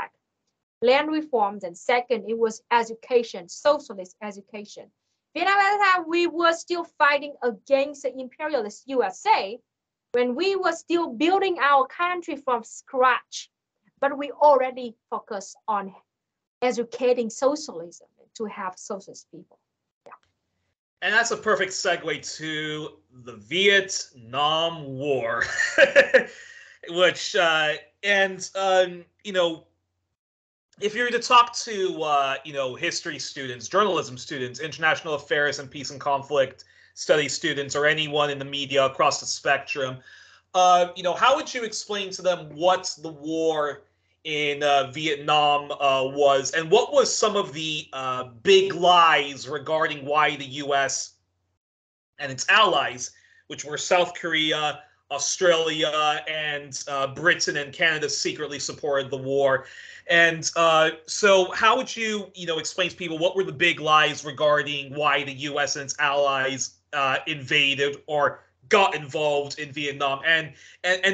reforms, and second, it was education, socialist education. Vietnam at the time, we were still fighting against the imperialist USA when we were still building our country from scratch, but we already focused on educating socialism to have socialist people. Yeah. And that's a perfect segue to the Vietnam War, which, if you were to talk to, history students, journalism students, international affairs and peace and conflict studies students, or anyone in the media across the spectrum, how would you explain to them what the war in Vietnam was, and what was some of the big lies regarding why the U.S. and its allies, which were South Korea, Australia, and Britain and Canada, secretly supported the war? And so how would you, explain to people what were the big lies regarding why the U.S. and its allies invaded or got involved in Vietnam, and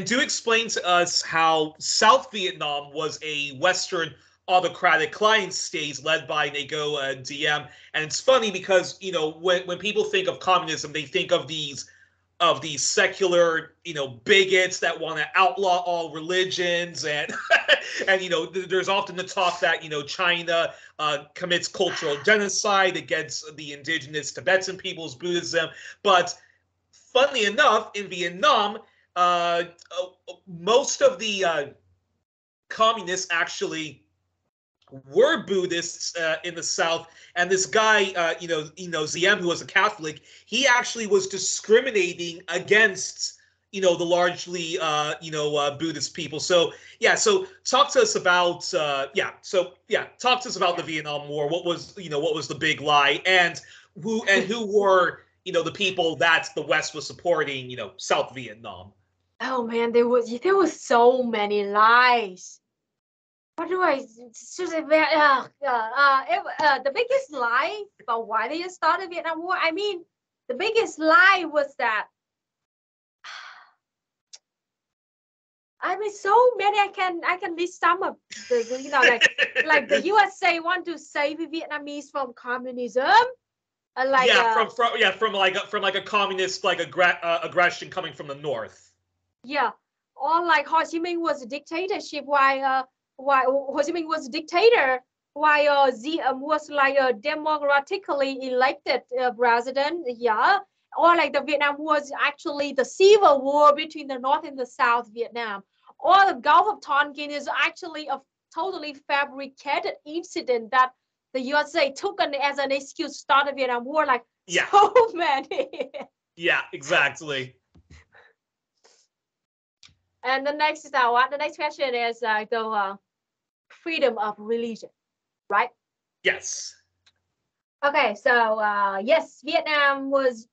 do explain to us how South Vietnam was a Western autocratic client state led by Ngo Diem. And it's funny because when people think of communism, they think of these secular bigots that want to outlaw all religions, and there's often the talk that China commits cultural genocide against the indigenous Tibetan peoples, Buddhism. But funnily enough, in Vietnam, most of the communists actually were Buddhists in the South, and this guy, Diem, who was a Catholic, he actually was discriminating against, the largely, Buddhist people. So talk to us about, talk to us about the Vietnam War. What was the big lie, and who were, the people that the West was supporting, South Vietnam. Oh man, there was so many lies. What do I say? The biggest lie about why they started Vietnam War. I mean, the biggest lie was that. I mean, so many. I can list some of the like the USA want to save Vietnamese from communism. From a communist aggression coming from the north. Yeah, or like Ho Chi Minh was a dictatorship, while Ho Chi Minh was a dictator, while Diem was like a democratically elected president. Yeah, or like the Vietnam was actually the civil war between the North and the South Vietnam. Or the Gulf of Tonkin is actually a totally fabricated incident that the USA took as an excuse to start the Vietnam War. Like so many. Yeah, exactly. And the next is the next question is the freedom of religion, right? Yes. Okay, so yes, Vietnam was.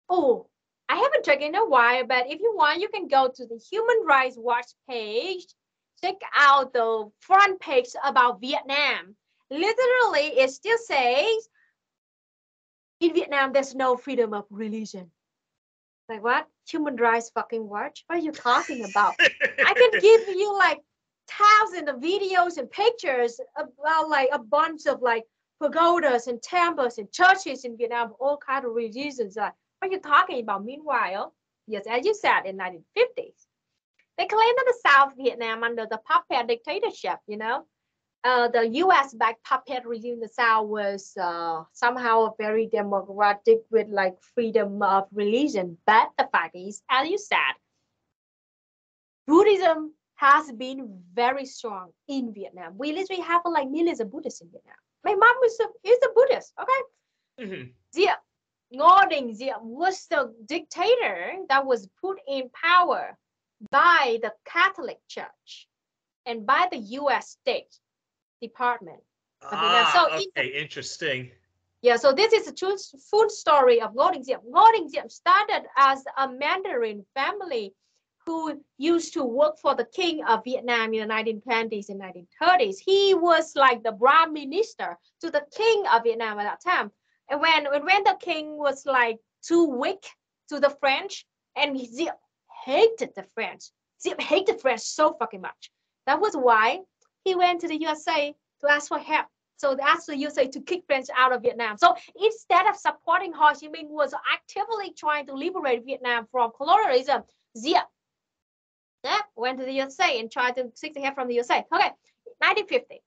Oh, I haven't checked in a while, but if you want, you can go to the Human Rights Watch page, check out the front page about Vietnam. Literally, it still says, in Vietnam, there's no freedom of religion. Like what? Human Rights fucking Watch? What are you talking about? I can give you like thousands of videos and pictures about like a bunch of like pagodas and temples and churches in Vietnam, all kinds of religions. What are you talking about? Meanwhile, yes, as you said, in 1950s, they claimed that the South Vietnam under the puppet dictatorship, the US-backed puppet regime in the South was somehow very democratic with like freedom of religion. But the fact is, as you said, Buddhism has been very strong in Vietnam. We literally have like millions of Buddhists in Vietnam. My mom is a Buddhist, okay? Diem Ngo Dinh Diem was the dictator that was put in power by the Catholic Church and by the US State Department. Interesting. Yeah, so this is a true full story of Ngo Dinh Diem. Ngo Dinh Diem started as a Mandarin family who used to work for the king of Vietnam in the 1920s and 1930s. He was like the prime minister to the king of Vietnam at that time. And when the king was like too weak to the French, and Diem hated the French. Diem hated French so fucking much. That was why he went to the USA to ask for help. So they asked the USA to kick French out of Vietnam. So instead of supporting Ho Chi Minh was actively trying to liberate Vietnam from colonialism, Diem went to the USA and tried to seek the help from the USA. Okay, 1950,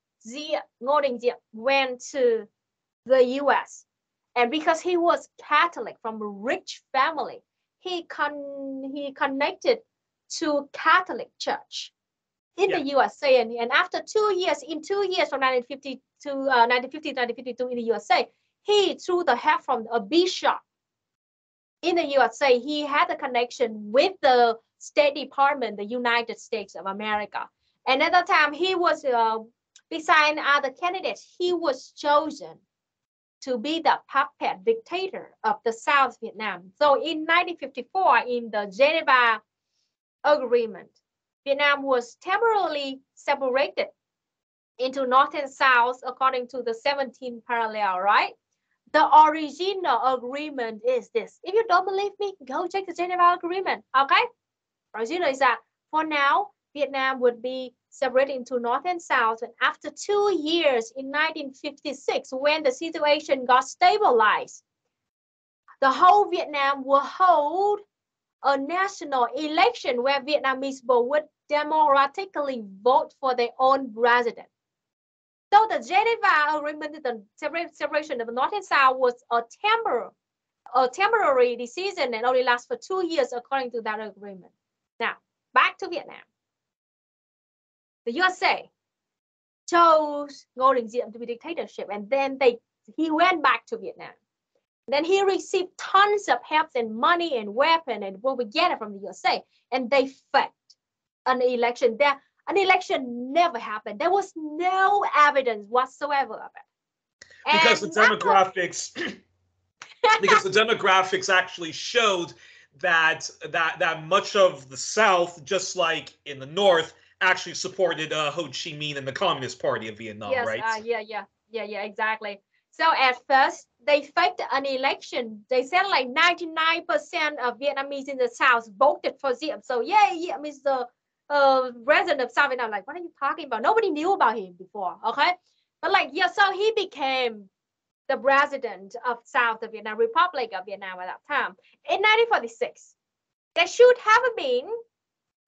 Ngo Dinh Diem went to the US. And because he was Catholic from a rich family, he connected to Catholic Church in the USA. And after 2 years, from 1950 to 1952 in the USA, he, through the help from a bishop in the USA, he had a connection with the State Department, the United States of America. And at the time, he was, beside other candidates, he was chosen to be the puppet dictator of the South Vietnam. So in 1954, in the Geneva Agreement, Vietnam was temporarily separated into North and South according to the 17th parallel, right? The original agreement is this. If you don't believe me, go check the Geneva Agreement, okay? Original is that for now, Vietnam would be separated into North and South. And after 2 years in 1956, when the situation got stabilized, the whole Vietnam will hold a national election where Vietnamese people would democratically vote for their own president. So the Geneva Agreement, the separation of the North and South, was a temporary decision and only lasts for 2 years according to that agreement. Now, back to Vietnam. The USA chose Ngo Dinh Diem to be dictatorship, and then he went back to Vietnam. Then he received tons of help and money and weapon and propaganda from the USA, and they faked an election. An election never happened. There was no evidence whatsoever of it. Because the demographics because the demographics actually showed that much of the South, just like in the North, actually supported Ho Chi Minh and the Communist Party of Vietnam, yes, right? Yeah, exactly. So at first, they faked an election. They said like 99% of Vietnamese in the South voted for Diem. So yeah, Diem is the president of South Vietnam. Like, what are you talking about? Nobody knew about him before, okay? But like, yeah, so he became the president of South Vietnam, Republic of Vietnam at that time. In 1946, there should have been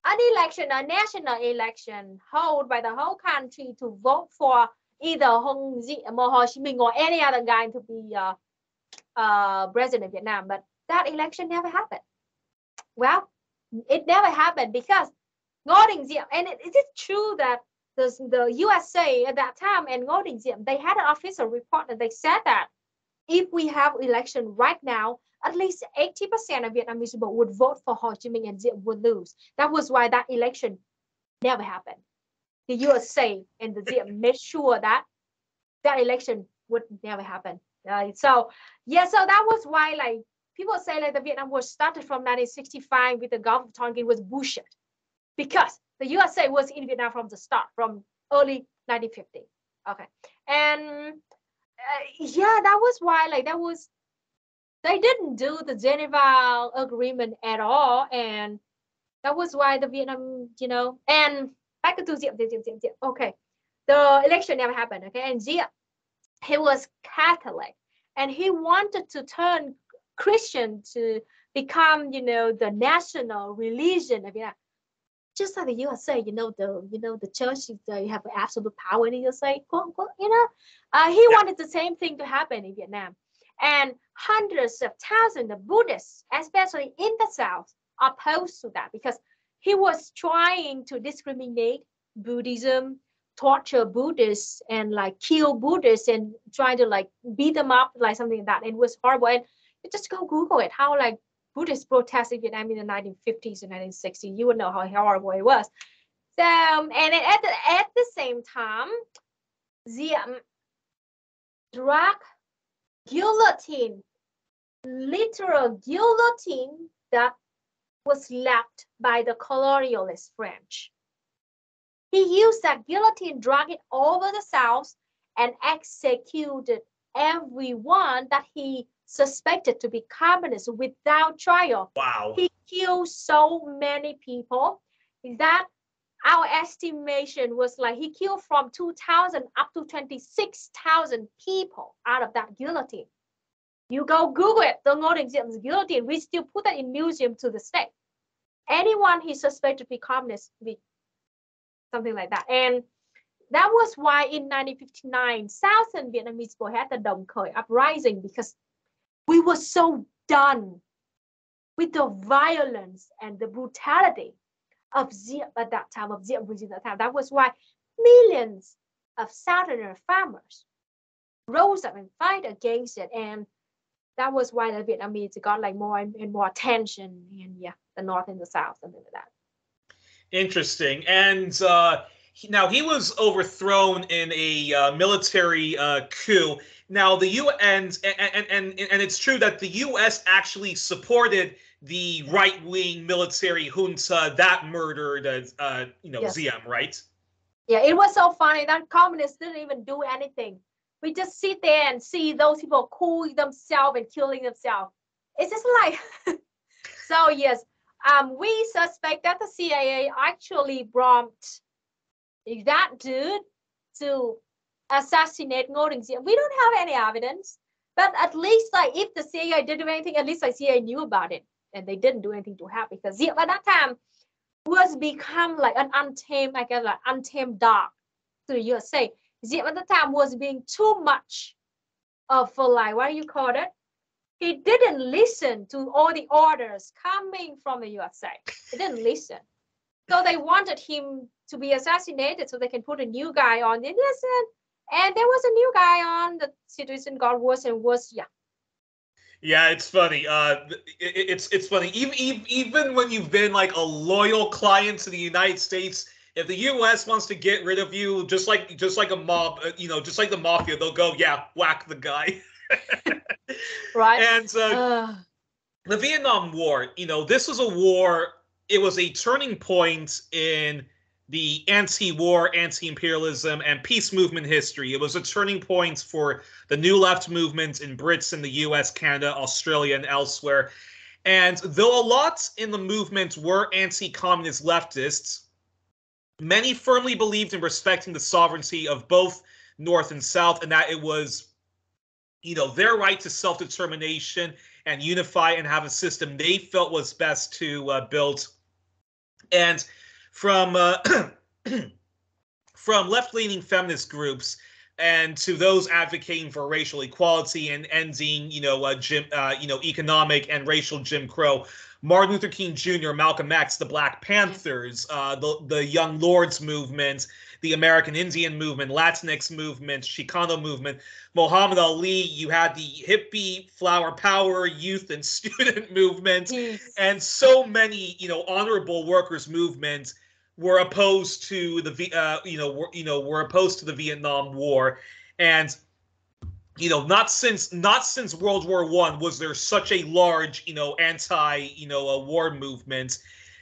an election, a national election held by the whole country to vote for either Ho Chi Minh or any other guy to be president of Vietnam. But that election never happened. Well, it never happened because Ngô Đình Diệm, and it is true that the USA at that time and Ngô Đình Diệm, they had an official report and they said that if we have election right now, at least 80% of Vietnamese people would vote for Ho Chi Minh and Diem would lose. That was why that election never happened. The USA and the Diem made sure that that election would never happen. So that was why, like, people say like the Vietnam War started from 1965 with the Gulf of Tonkin was bullshit, because the USA was in Vietnam from the start, from early 1950. Okay, and that was why, like, they didn't do the Geneva Agreement at all, and that was why the Vietnam, and back to Diem. Okay, the election never happened. Okay, and Diem, he was Catholic, and he wanted to turn Christian to become, the national religion of Vietnam. Just like the USA, the church, they have absolute power in the USA, quote unquote, he wanted the same thing to happen in Vietnam. And hundreds of thousands of Buddhists, especially in the South, opposed to that because he was trying to discriminate Buddhism, torture Buddhists, and like kill Buddhists and trying to like beat them up, like something like that. And it was horrible. And you just go Google it, how like Buddhists protested Vietnam in the 1950s and 1960s. You would know how horrible it was. So, and at the same time, Diem drug guillotine, literal guillotine that was left by the colonialist French. He used that guillotine, drag it over the South, and executed everyone that he suspected to be communist without trial. Wow. He killed so many people that our estimation was like he killed from 2,000 up to 26,000 people out of that guillotine. You go Google it, the Ngô Đình Diệm guillotine. We still put that in museum to this day. Anyone he suspected to be communist, something like that. And that was why in 1959, Southern Vietnamese people had the Dong Khởi uprising, because we were so done with the violence and the brutality of Diem at that time, of Diem regime at that time. That was why millions of Southerner farmers rose up and fight against it. And that was why the Vietnamese got like more and more attention in the North and the South, something like that. Interesting. And now he was overthrown in a military coup. Now the UN and it's true that the U.S. actually supported the right-wing military junta that murdered Yes. Diem, right? Yeah, it was so funny that communists didn't even do anything. We just sit there and see those people killing themselves and killing themselves. It's just like so yes. We suspect that the CIA actually brought that dude to assassinate Ngô Đình Diệm. We don't have any evidence, but at least like if the CIA did do anything, at least the CIA knew about it, and they didn't do anything to help, because Diệm at that time was become like an untamed, I guess, like untamed dog to the USA. Diệm at the time was being too much of like, what do you call it? He didn't listen to all the orders coming from the USA. He didn't listen. So they wanted him to be assassinated so they can put a new guy on. They listened. And there was a new guy on. The situation got worse and worse. Yeah. Yeah, it's funny. It's funny. Even when you've been like a loyal client to the United States, if the U.S. wants to get rid of you, just like a mob, just like the mafia, they'll go, yeah, whack the guy. Right. And the Vietnam War, this was a war. It was a turning point in the anti-war, anti-imperialism, and peace movement history. It was a turning point for the New Left movement in Brits in the US, Canada, Australia, and elsewhere. And though a lot in the movement were anti-communist leftists, many firmly believed in respecting the sovereignty of both North and South, and that it was, their right to self-determination and unify and have a system they felt was best to build. And from from left-leaning feminist groups and to those advocating for racial equality and ending, economic and racial Jim Crow, Martin Luther King Jr., Malcolm X, the Black Panthers, the Young Lords movement, the American Indian movement, Latinx movement, Chicano movement, Muhammad Ali, you had the hippie, flower power, youth and student movement, and so many, honorable workers movements were opposed to the were opposed to the Vietnam War. And not since World War I was there such a large war movement.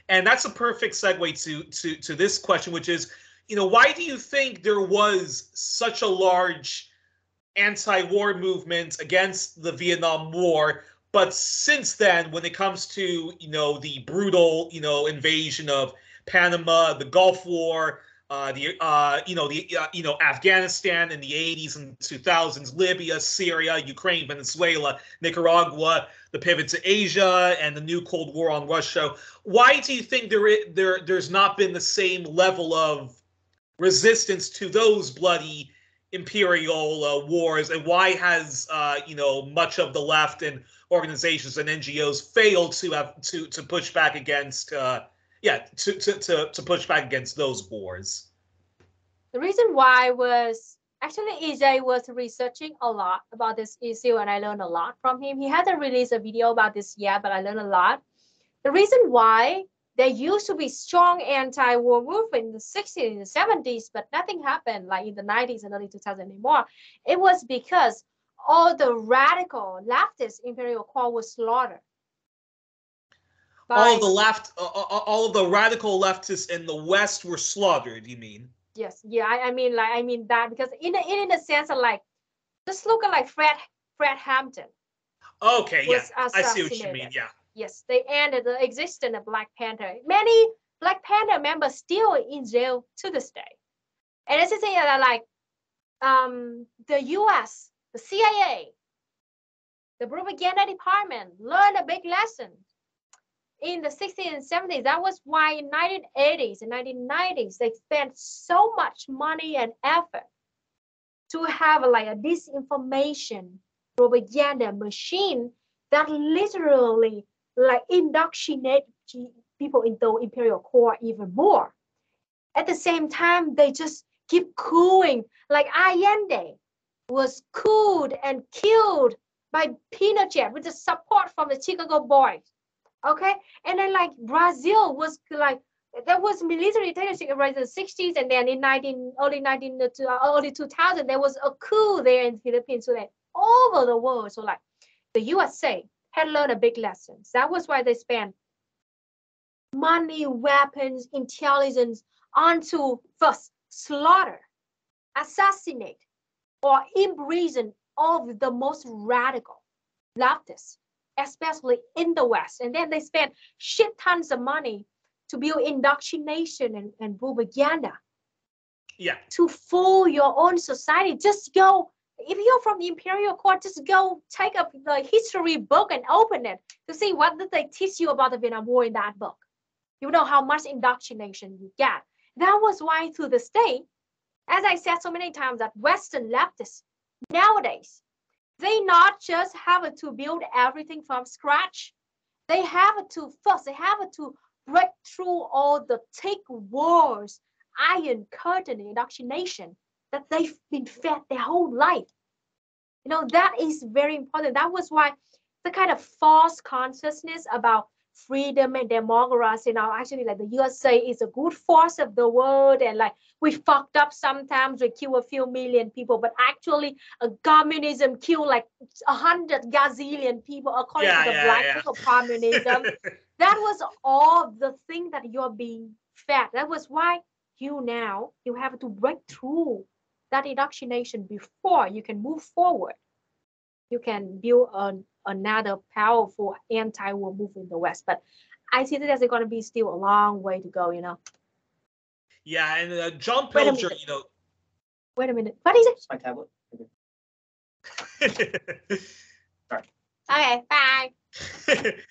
And that's a perfect segue to this question, which is, why do you think there was such a large anti-war movement against the Vietnam War, but since then, when it comes to the brutal invasion of Panama, the Gulf War, Afghanistan in the 80s and 2000s, Libya, Syria, Ukraine, Venezuela, Nicaragua, the pivot to Asia, and the new Cold War on Russia. Why do you think there's not been the same level of resistance to those bloody imperial wars, and why has much of the left and organizations and NGOs failed to push back against to push back against those wars? The reason why was actually EJ was researching a lot about this issue, and I learned a lot from him. He hasn't released a video about this yet, but I learned a lot. The reason why there used to be strong anti-war movement in the 60s and the 70s, but nothing happened like in the 90s and early 2000s anymore. It was because all the radical leftist imperial core was slaughtered. All of the radical leftists in the West were slaughtered, you mean? Yes, yeah, I mean that, because in a sense of just look at Fred Hampton. Okay, yeah, I see what you mean, yeah. Yes, they ended the existence of Black Panther. Many Black Panther members still in jail to this day. And it's the thing that the US, the CIA, the propaganda department learned a big lesson in the 60s and 70s. That was why in 1980s and 1990s, they spent so much money and effort to have a disinformation propaganda machine that literally indoctrinate people into imperial core even more. At the same time, they just keep cooing. Like Allende was cooled and killed by Pinochet with the support from the Chicago boys. Okay, and then Brazil was there was military dictatorship in the 60s, and then in early 2000 there was a coup there in the Philippines, so that all over the world. So the USA had learned a big lesson. That was why they spent money, weapons, intelligence onto first slaughter, assassinate, or imprison all of the most radical leftists, especially in the West. And then they spent shit tons of money to build indoctrination and propaganda. Yeah. To fool your own society. Just go, if you're from the imperial court, just go take up the history book and open it to see what did they teach you about the Vietnam War in that book. You know how much indoctrination you get. That was why to this day, as I said so many times, that Western leftists nowadays, they not just have to build everything from scratch. They have to break through all the thick walls, iron curtain indoctrination that they've been fed their whole life. That is very important. That was why the kind of false consciousness about freedom and democracy. Now, actually, like the USA is a good force of the world, and like we fucked up sometimes. We kill a few million people, but actually, communism killed like 100 gazillion people according to the Black Book of Communism. That was all the thing that you're being fed. That was why you have to break through that indoctrination before you can move forward. You can build another powerful anti-war movement in the West. But I see that there's going to be still a long way to go, Yeah, and John Pilger, Wait a minute. What is it? It's my tablet. Sorry. Okay, bye.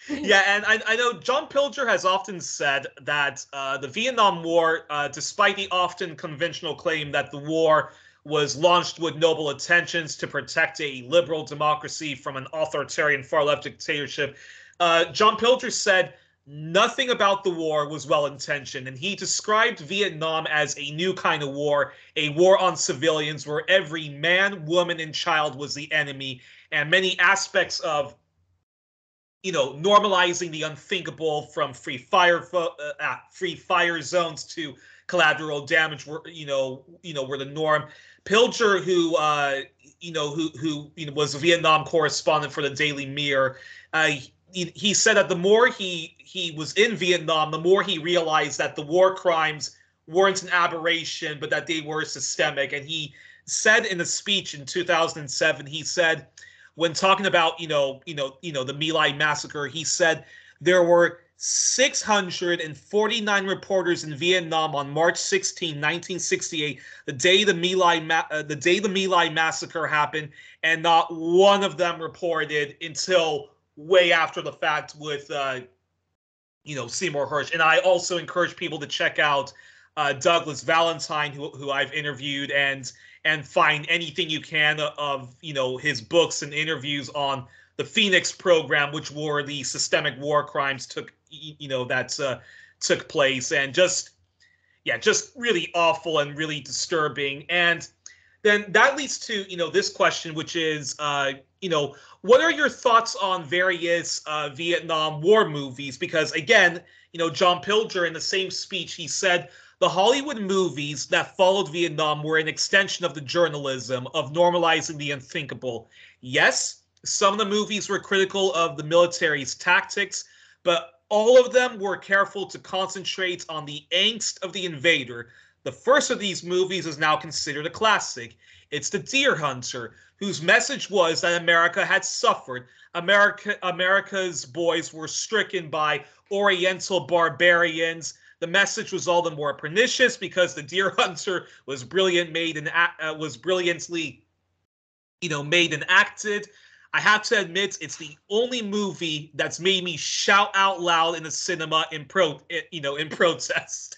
Yeah, and I know John Pilger has often said that the Vietnam War, despite the often conventional claim that the war was launched with noble intentions to protect a liberal democracy from an authoritarian far-left dictatorship, John Pilger said nothing about the war was well-intentioned, and he described Vietnam as a new kind of war, a war on civilians where every man, woman, and child was the enemy, and many aspects of normalizing the unthinkable from free fire zones to collateral damage were the norm. Pilger, who was a Vietnam correspondent for the Daily Mirror, he said that the more he was in Vietnam, the more he realized that the war crimes weren't an aberration, but that they were systemic. And he said in a speech in 2007, he said, when talking about the My Lai massacre, he said there were 649 reporters in Vietnam on March 16, 1968, the day the My Lai massacre happened, and not one of them reported until way after the fact with Seymour Hersh. And I also encourage people to check out Douglas Valentine, who I've interviewed, and find anything you can of his books and interviews on the Phoenix program, which were the systemic war crimes took place, and just really awful and really disturbing. And then that leads to this question, which is what are your thoughts on various Vietnam War movies? Because again, John Pilger in the same speech, he said the Hollywood movies that followed Vietnam were an extension of the journalism of normalizing the unthinkable. Yes, some of the movies were critical of the military's tactics, but all of them were careful to concentrate on the angst of the invader. The first of these movies is now considered a classic. It's The Deer Hunter, whose message was that America had suffered. America's boys were stricken by Oriental barbarians. The message was all the more pernicious because The Deer Hunter was brilliantly made and acted. I have to admit, it's the only movie that's made me shout out loud in the cinema in protest.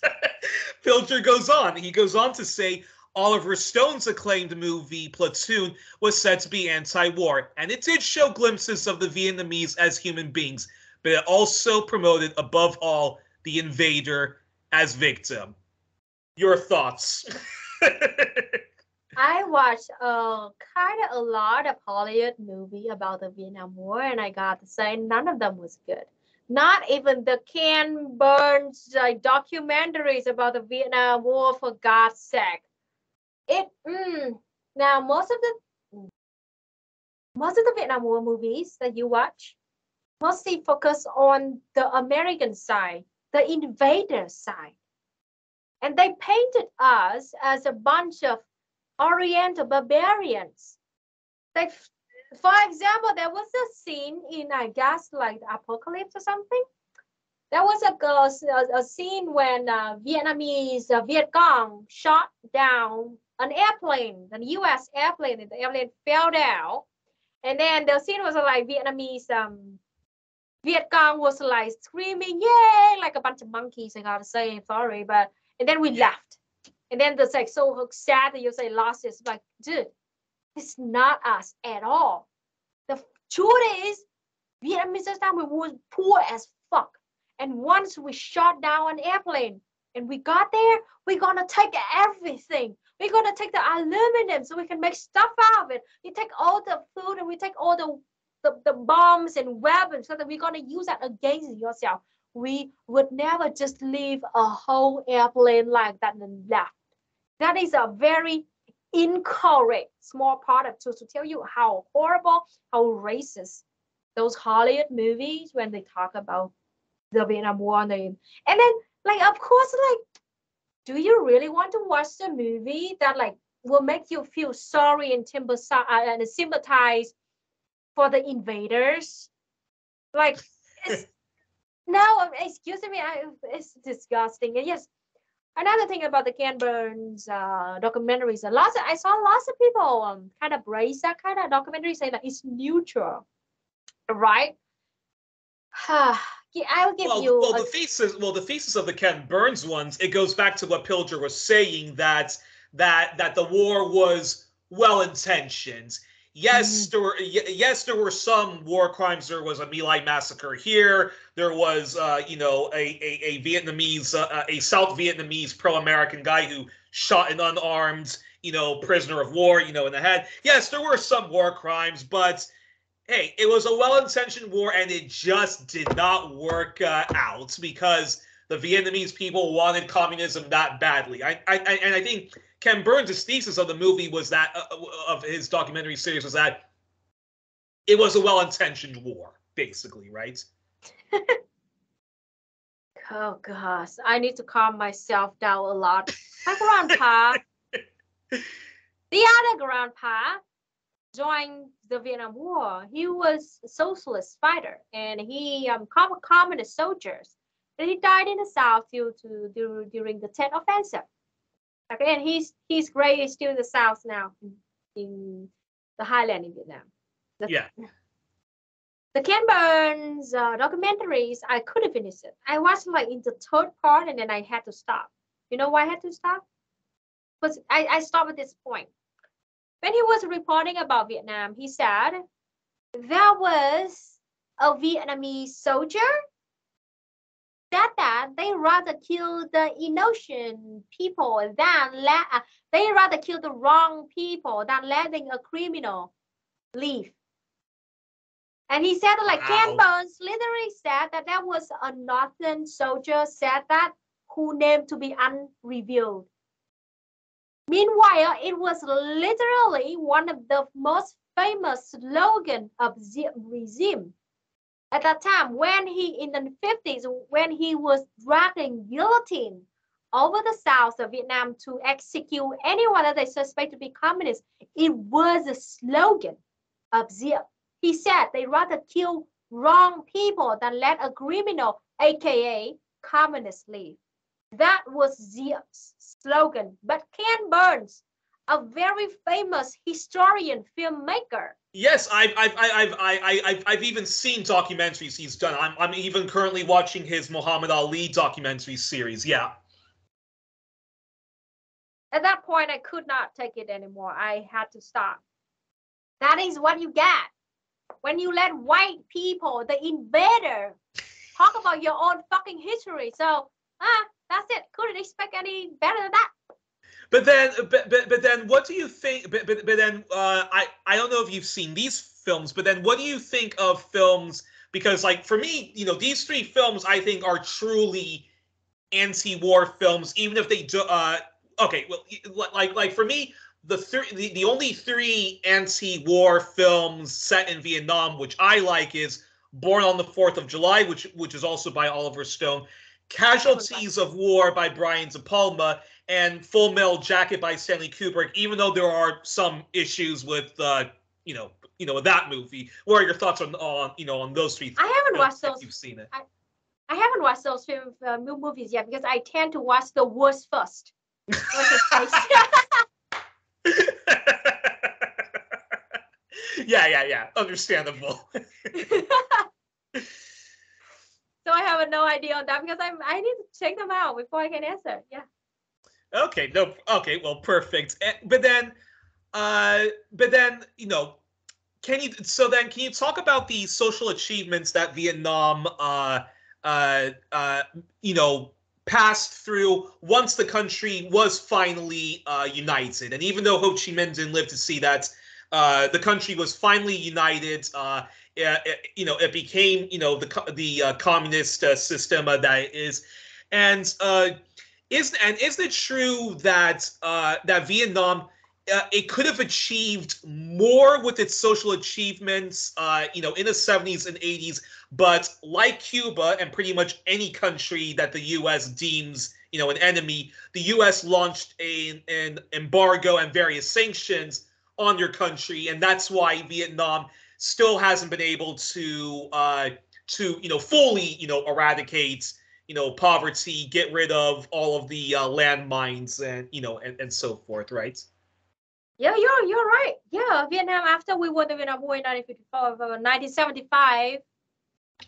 Pilger goes on. He goes on to say Oliver Stone's acclaimed movie Platoon was said to be anti-war, and it did show glimpses of the Vietnamese as human beings, but it also promoted, above all, the invader as victim. Your thoughts? I watched kind of a lot of Hollywood movie about the Vietnam War, and I got to say none of them was good. Not even the Ken Burns documentaries about the Vietnam War, for God's sake. Now most of the Vietnam War movies that you watch mostly focus on the American side, the invader side, and they painted us as a bunch of Oriental barbarians. Like, for example, there was a scene in, I guess, like Apocalypse or something. There was a scene when Vietnamese Viet Cong shot down an airplane, the U.S. airplane, and the airplane fell down. And then the scene was like Vietnamese Viet Cong was like screaming, yay, like a bunch of monkeys, I gotta say, sorry, but, and then we left. And then it's like so sad that you say lost. It's like, dude, it's not us at all. The truth is, Vietnamese at the time we were poor as fuck. And once we shot down an airplane and we got there, we're gonna take everything. We're gonna take the aluminum so we can make stuff out of it. We take all the food and we take all the the bombs and weapons, so that we're gonna use that against yourself. We would never just leave a whole airplane like that and left. That is a very incorrect small part of to tell you how horrible, how racist those Hollywood movies when they talk about the Vietnam War name. And then, like, of course, like, do you really want to watch the movie that like will make you feel sorry and sympathize for the invaders? Like, it's, no, excuse me, it's disgusting. And yes, another thing about the Ken Burns documentaries, I saw lots of people kind of praise that kind of documentary, saying that it's neutral, right? I'll give you. Well, the thesis of the Ken Burns ones, it goes back to what Pilger was saying, that the war was well intentioned. Yes, there were some war crimes. There was a My Lai massacre here. There was, a Vietnamese, a South Vietnamese pro-American guy who shot an unarmed, prisoner of war, in the head. Yes, there were some war crimes, but hey, it was a well-intentioned war, and it just did not work out because the Vietnamese people wanted communism that badly. And I think Ken Burns' thesis of the movie was that, of his documentary series, was that it was a well-intentioned war, basically, right? Oh gosh, I need to calm myself down a lot. My grandpa, the other grandpa, joined the Vietnam War. He was a socialist fighter, and he communist soldiers. And he died in the South during the Tet Offensive. Okay, and his grave is still in the South now, in the highland in Vietnam. The Ken Burns documentaries, I couldn't finish it. I watched like in the third part, and then I had to stop. You know why I had to stop? Because I stopped at this point. When he was reporting about Vietnam, he said there was a Vietnamese soldier that they rather kill the innocent people than they rather kill the wrong people than letting a criminal leave. And he said like Ken Burns literally said that there was a northern soldier said that who named to be unrevealed. Meanwhile, it was literally one of the most famous slogans of the regime. At that time, when he, in the 50s, when he was dragging guillotine over the south of Vietnam to execute anyone that they suspect to be communist, it was a slogan of Diep. He said they rather kill wrong people than let a criminal, aka communist, leave. That was Diep's slogan. But Ken Burns, a very famous historian, filmmaker. Yes, I've even seen documentaries he's done. I'm even currently watching his Muhammad Ali documentary series. Yeah. At that point, I could not take it anymore. I had to stop. That is what you get when you let white people, the invader, talk about your own fucking history. So, that's it. Couldn't expect any better than that. But then, what do you think? But then, I don't know if you've seen these films. But then, what do you think of films? Because, like, for me, these three films I think are truly anti-war films, even if they do. Okay, well, like for me, the only three anti-war films set in Vietnam which I like is Born on the 4th of July, which is also by Oliver Stone, Casualties of War by Brian De Palma, and Full Metal Jacket by Stanley Kubrick. Even though there are some issues with with that movie, what are your thoughts on those three? I haven't watched those. You've seen it. I haven't watched those movies yet because I tend to watch the worst first. Yeah. Understandable. So I have no idea on that because I need to check them out before I can answer. Yeah. Okay. No. Okay. Well, perfect. But then, can you talk about the social achievements that Vietnam, passed through once the country was finally united? And even though Ho Chi Minh didn't live to see that, the country was finally united. it became, the communist system that it is. And isn't it true that that Vietnam, it could have achieved more with its social achievements, in the 70s and 80s, but like Cuba and pretty much any country that the U.S. deems, an enemy, the U.S. launched an embargo and various sanctions on your country, and that's why Vietnam still hasn't been able to fully, eradicate, poverty, get rid of all of the landmines and, and so forth, right? Yeah, you're right. Yeah, Vietnam, after we won the Vietnam War in 1975,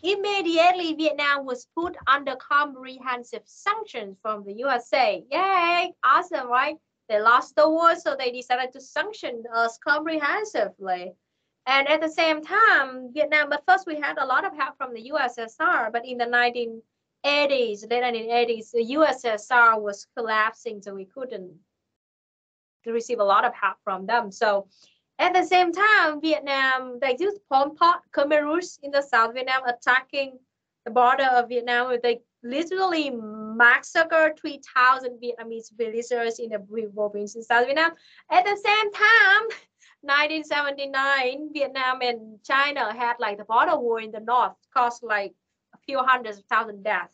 immediately Vietnam was put under comprehensive sanctions from the USA. Yay, awesome, right? They lost the war, so they decided to sanction us comprehensively. And at the same time, Vietnam, but first we had a lot of help from the USSR, but in the 1980s, late 1980s, the USSR was collapsing, so we couldn't receive a lot of help from them. So at the same time, Vietnam, they used Pol Pot, Khmer Rouge in the South Vietnam, attacking the border of Vietnam. They literally massacred 3,000 Vietnamese villagers in the province in South Vietnam. At the same time, 1979, Vietnam and China had like the border war in the north, caused like a few hundreds of thousand deaths.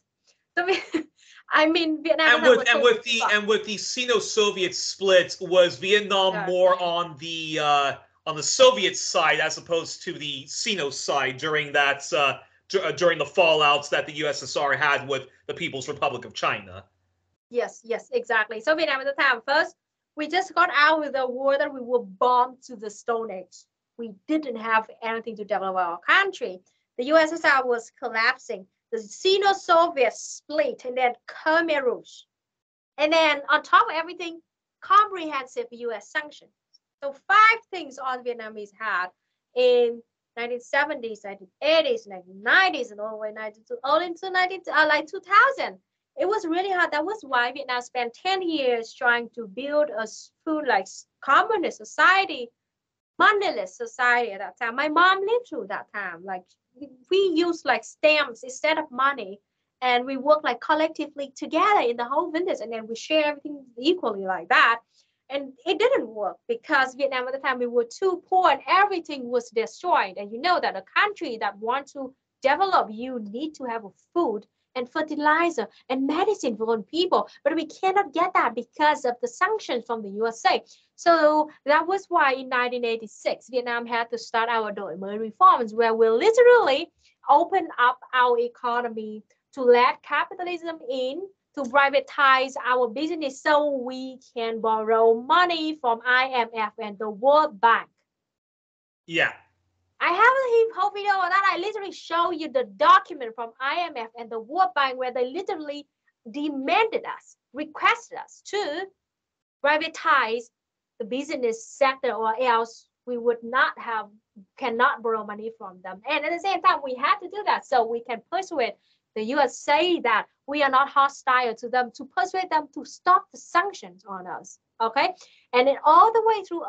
So I mean, Vietnam and with the Sino-Soviet split, was Vietnam more on the Soviet side as opposed to the Sino side during that during the fallouts that the USSR had with the People's Republic of China? Yes, exactly. So Vietnam at the time, first, we just got out of the war that we were bombed to the Stone Age. We didn't have anything to develop our country. The USSR was collapsing. The Sino-Soviet split, and then Khmer Rouge. And then on top of everything, comprehensive US sanctions. So 5 things all Vietnamese had in 1970s, 1980s, 1990s, and all the way into 2000. It was really hard. That was why Vietnam spent 10 years trying to build a full like communist society, moneyless society at that time. My mom lived through that time. Like we used like stamps instead of money, and we work like collectively together in the whole village, and then we share everything equally like that. And it didn't work because Vietnam at the time, we were too poor and everything was destroyed. And you know that a country that wants to develop, you need to have food and fertilizer and medicine for people, but we cannot get that because of the sanctions from the USA. So that was why in 1986, Vietnam had to start our đổi mới reforms, where we literally open up our economy to let capitalism in, to privatize our business so we can borrow money from IMF and the World Bank. Yeah. I have a whole video on that. I literally show you the document from IMF and the World Bank where they literally demanded us, requested us to privatize the business sector, or else we would cannot borrow money from them. And at the same time, we had to do that so we can persuade the USA that we are not hostile to them, to persuade them to stop the sanctions on us. Okay, and then all the way through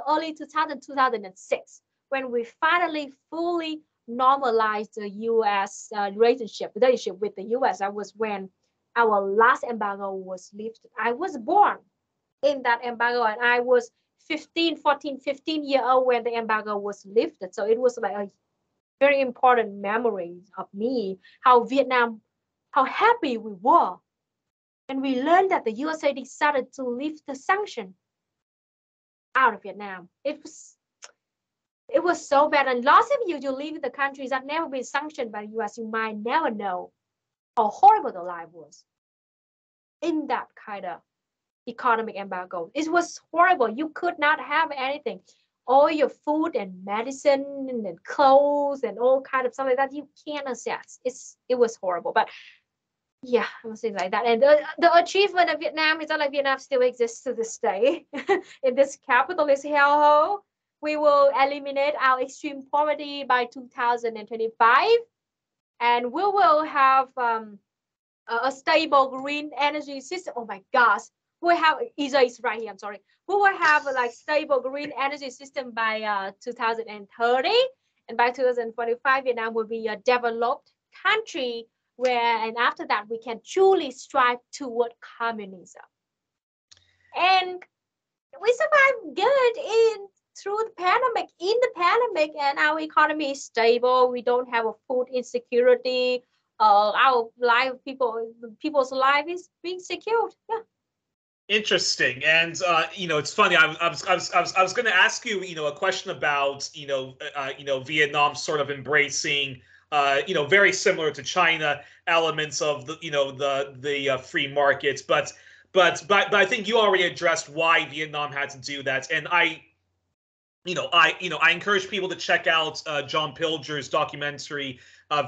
early 2006. When we finally fully normalized the U.S. relationship with the U.S., that was when our last embargo was lifted. I was born in that embargo, and I was 15 years old when the embargo was lifted. So it was like a very important memory of me, how happy we were. And we learned that the USA decided to lift the sanction out of Vietnam. It was so bad. And lots of you live in the countries that never been sanctioned by the US, you might never know how horrible the life was in that kind of economic embargo. It was horrible. You could not have anything. All your food and medicine and clothes and all kind of stuff like that, you can't access. It was horrible. But yeah, I was saying like that. And the achievement of Vietnam is that like Vietnam still exists to this day in this capitalist hellhole. We will eliminate our extreme poverty by 2025, and we will have a stable green energy system. Oh my gosh, we have Isa is right here. I'm sorry. We will have a like stable green energy system by 2030, And by 2045, Vietnam will be a developed country and after that, we can truly strive toward communism. And we survived good through the pandemic, and our economy is stable. We don't have a food insecurity. Our life, people's life is being secured. Yeah. Interesting, and it's funny. I was going to ask you, a question about, Vietnam sort of embracing, very similar to China elements of the free markets, but I think you already addressed why Vietnam had to do that, and I encourage people to check out John Pilger's documentary,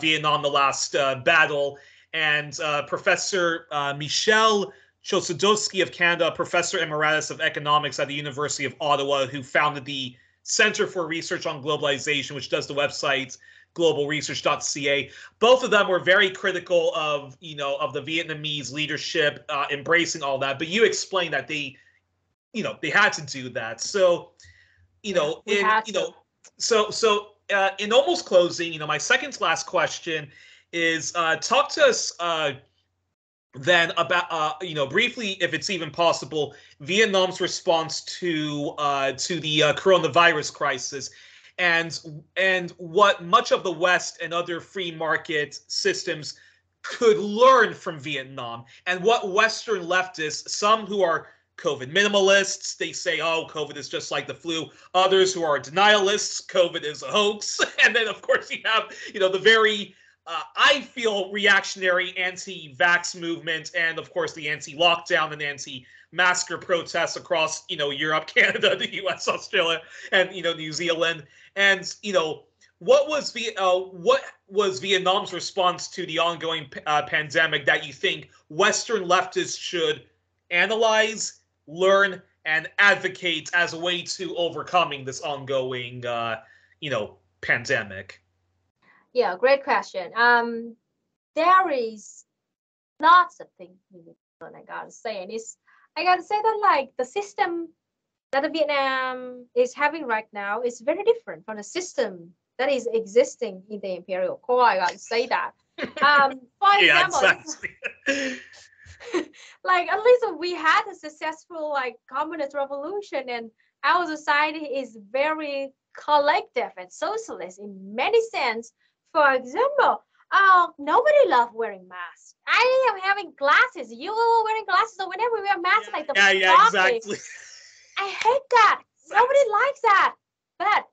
Vietnam: The Last Battle, and Professor Michel Chossudovsky of Canada, Professor Emeritus of Economics at the University of Ottawa, who founded the Center for Research on Globalization, which does the website globalresearch.ca. Both of them were very critical of the Vietnamese leadership embracing all that. But you explained that they had to do that. So, in almost closing, my second to last question is talk to us then about briefly, if it's even possible, Vietnam's response to the coronavirus crisis, and what much of the West and other free market systems could learn from Vietnam, and what Western leftists, some who are COVID minimalists, they say, oh, COVID is just like the flu. Others who are denialists, COVID is a hoax. And then, of course, you have, the very, I feel, reactionary anti-vax movement, and, of course, the anti-lockdown and anti-masker protests across, Europe, Canada, the U.S., Australia, and, New Zealand. And, what was Vietnam's response to the ongoing pandemic that you think Western leftists should analyze, learn, and advocate as a way to overcoming this ongoing, pandemic? Yeah, great question. There is lots of things I gotta say, and I gotta say that like the system that the Vietnam is having right now is very different from the system that is existing in the imperial core. I gotta say that. For example, exactly. like at least we had a successful communist revolution, and our society is very collective and socialist in many sense. For example, nobody loves wearing masks. I am having glasses. You are wearing glasses, so whenever we wear masks, like the exactly. I hate that. Nobody likes that. But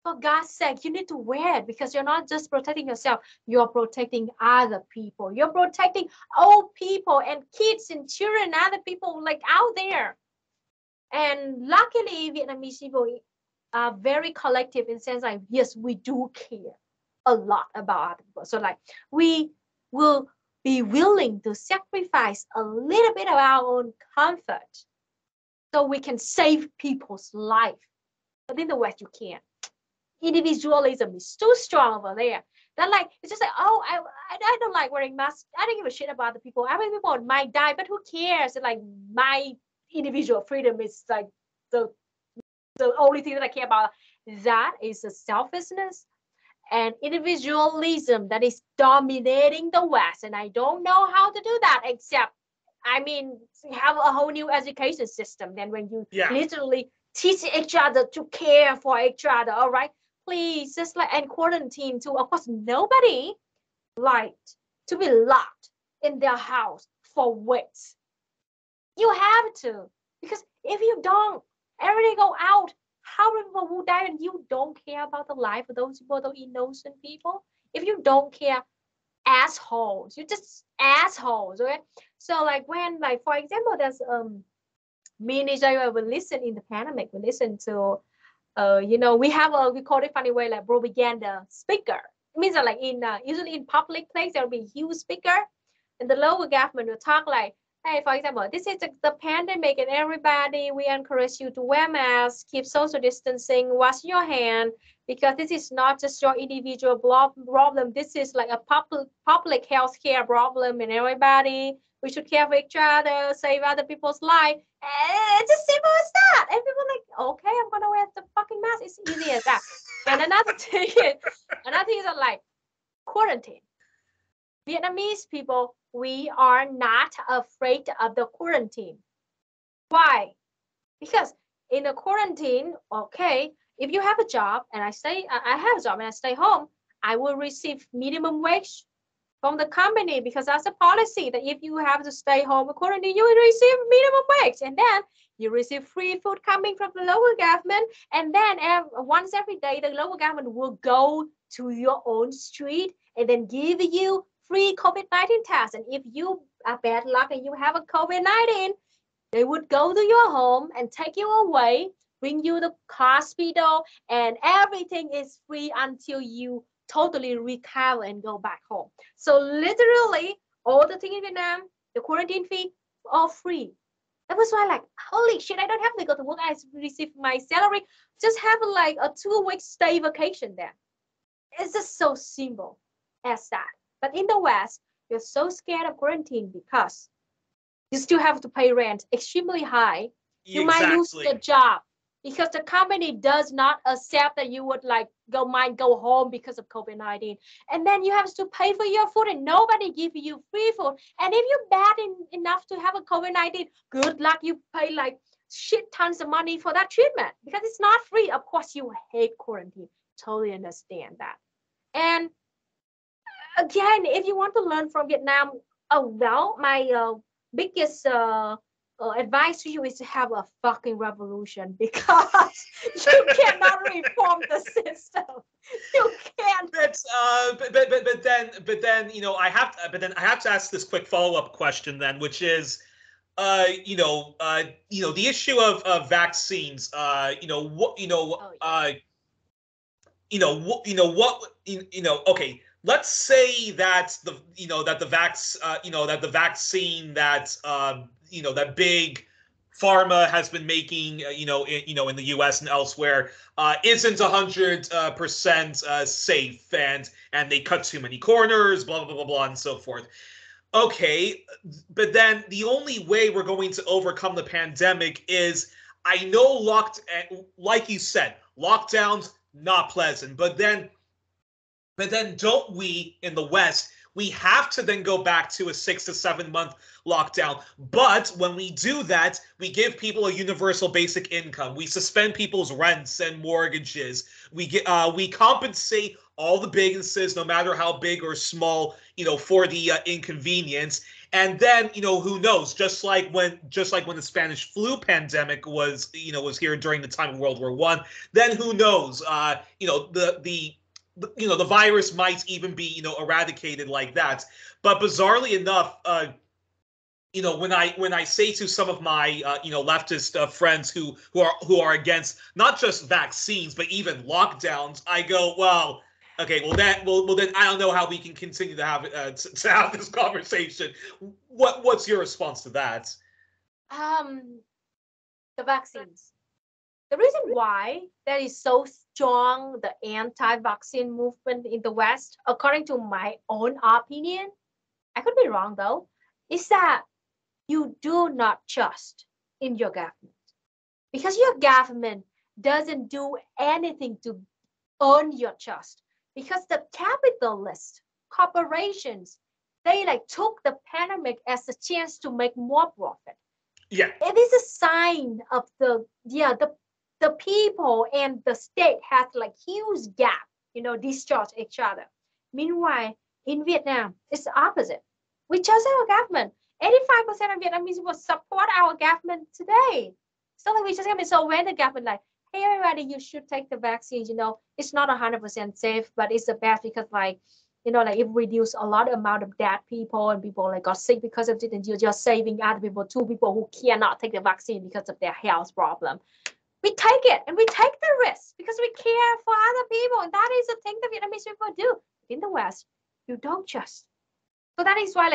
for God's sake, you need to wear it because you're not just protecting yourself, you're protecting other people. You're protecting old people and kids and children, other people out there. And luckily, Vietnamese people are very collective in the sense yes, we do care a lot about other people. So we will be willing to sacrifice a little bit of our own comfort so we can save people's life. But in the West, you can't. Individualism is too strong over there. That it's just oh, I don't like wearing masks. I don't give a shit about the people. I mean, people might die, but who cares? My individual freedom is the only thing that I care about. That is a selfishness and individualism that is dominating the West. And I don't know how to do that except, have a whole new education system. Then when you literally teach each other to care for each other, all right? Please, just and quarantine too. Of course, nobody liked to be locked in their house for weeks. You have to, because if you don't, every day go out, how many people will die and you don't care about the life of those people, those innocent people? If you don't care, assholes. You're just assholes, okay? So when for example, there's me and Israel will listen in the pandemic. We listen to we call it funny way propaganda speaker. It means that in usually in public place there will be huge speaker, and the local government will talk Hey, for example, this is the pandemic and everybody, we encourage you to wear masks, keep social distancing, wash your hand, because this is not just your individual problem. This is like a public health care problem, and everybody, we should care for each other, save other people's life. It's as simple as that. And people are like, okay, I'm gonna wear the fucking mask. It's easy as that. And another thing is like quarantine. Vietnamese people, we are not afraid of the quarantine. Why? Because in the quarantine, okay, if you have a job and I have a job and I stay home, I will receive minimum wage from the company, because that's a policy that if you have to stay home in quarantine, you will receive minimum wage, and then you receive free food coming from the local government, and then once every day the local government will go to your own street and then give you free COVID-19 test. And if you are bad luck and you have a COVID-19, they would go to your home and take you away, bring you to the hospital, and everything is free until you totally recover and go back home. So literally, all the things in Vietnam, the quarantine fee, all free. That was why, like, holy shit, I don't have to go to work. I receive my salary, just have like a 2-week stay vacation there. It's just so simple as that. But in the West, you're so scared of quarantine because you still have to pay rent extremely high. You might lose your job because the company does not accept that you would like go home because of COVID-19. And then you have to pay for your food and nobody give you free food. And if you're bad enough to have a COVID-19, good luck, you pay like shit tons of money for that treatment because it's not free. Of course, you hate quarantine. Totally understand that. And again, if you want to learn from Vietnam, well, my biggest advice to you is to have a fucking revolution, because you cannot reform the system. You can't. But then I have to ask this quick follow-up question then, which is, the issue of vaccines. Okay. Let's say that the vaccine that that big pharma has been making in the U.S. and elsewhere isn't 100% safe, and they cut too many corners, blah blah blah blah and so forth. Okay, but then the only way we're going to overcome the pandemic is, I know, like you said, lockdowns not pleasant, but then don't we in the West, we have to then go back to a 6 to 7 month lockdown. But when we do that, we give people a universal basic income. We suspend people's rents and mortgages. We compensate all the businesses, no matter how big or small, for the inconvenience. And then, who knows? Just like when the Spanish flu pandemic was here during the time of World War I. Then who knows? The virus might even be eradicated like that. But bizarrely enough, when I say to some of my leftist friends who are against not just vaccines but even lockdowns, I go, well, okay, well then I don't know how we can continue to have this conversation. What's your response to that? The vaccines. The reason why there is so strong the anti-vaccine movement in the West, according to my own opinion, I could be wrong though, is that you do not trust in your government, because your government doesn't do anything to earn your trust, because the capitalist corporations, they like took the pandemic as a chance to make more profit. Yeah, it is a sign of the people and the state has like huge gap, discharge each other. Meanwhile, in Vietnam, it's the opposite. We trust our government. 85% of Vietnamese will support our government today. So like we just government. So when the government like, hey everybody, you should take the vaccine, it's not 100% safe, but it's the best because like it reduced a lot of amount of dead people and people like got sick because of it, and you're just saving other people, 2 people who cannot take the vaccine because of their health problem. We take it and we take the risk because we care for other people. And that is the thing that Vietnamese people do. In the West, you don't trust. So that is why,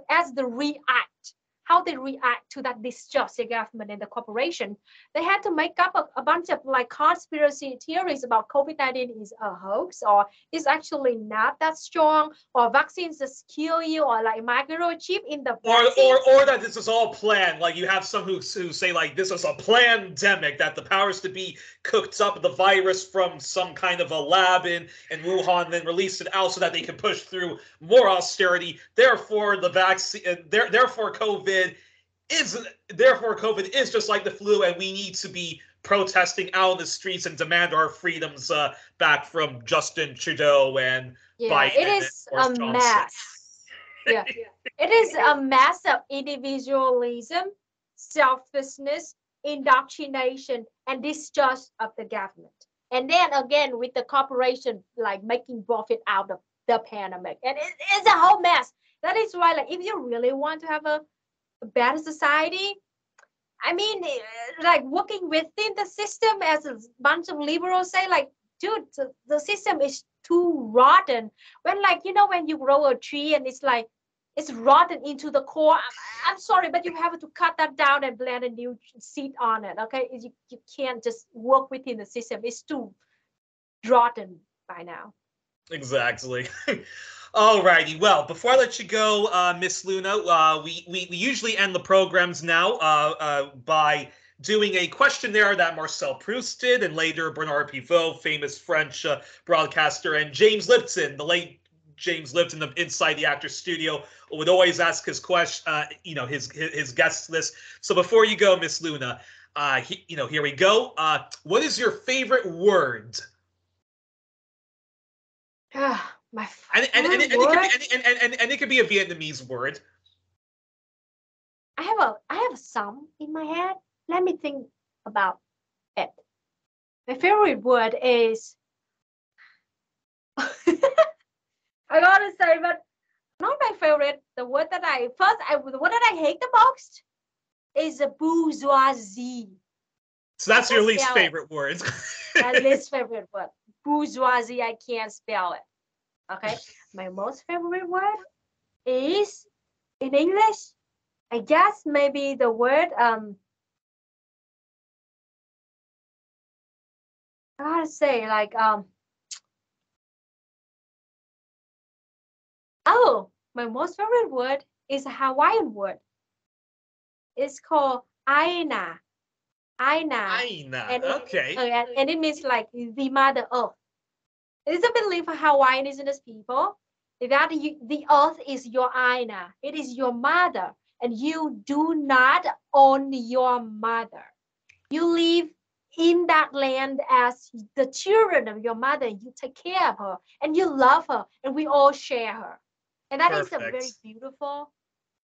as the react, how they react to that distrust the government and the corporation. They had to make up a bunch of like conspiracy theories about COVID-19 is a hoax, or is actually not that strong, or vaccines just kill you, or like microchip in the vaccine. Or that this is all planned. Like you have some who say like this is a pandemic, that the powers to be cooked up the virus from some kind of a lab in Wuhan, then released it out so that they can push through more austerity. Therefore, the vaccine, therefore COVID is just like the flu, and we need to be protesting out in the streets and demand our freedoms back from Justin Trudeau and Biden. It is a mess. It is a mess of individualism, selfishness, indoctrination, and distrust of the government. And then again, with the corporation like making profit out of the pandemic, and it's a whole mess. That is why, like, if you really want to have a better society, I mean, like working within the system, as a bunch of liberals say, like, dude, the system is too rotten. When, like, you know, when you grow a tree and it's like it's rotten into the core. I'm sorry, but you have to cut that down and plant a new seed on it. Okay, you can't just work within the system. It's too rotten by now. Exactly. All righty. Well, before I let you go, Miss Luna, we usually end the programs now by doing a questionnaire that Marcel Proust did, and later Bernard Pivot, famous French broadcaster, and James Lipton, the late James Lipton of Inside the Actors Studio, would always ask his his guest list. So before you go, Miss Luna, here we go. What is your favorite word? My and it could be a Vietnamese word. I have some in my head. Let me think about it. My favorite word is I gotta say, but not my favorite. The word that I hate the most is the bourgeoisie. So that's your least favorite word. My least favorite word. Bourgeoisie, I can't spell it. Okay. My most favorite word is, in English, I guess maybe the word I gotta say, like my most favorite word is a Hawaiian word. It's called Aina. Aina. And okay. And it means like the Mother Earth. It is a belief of Hawaiian indigenous people that the earth is your Aina. It is your mother, and you do not own your mother. You live in that land as the children of your mother. You take care of her, and you love her, and we all share her. And that is a very beautiful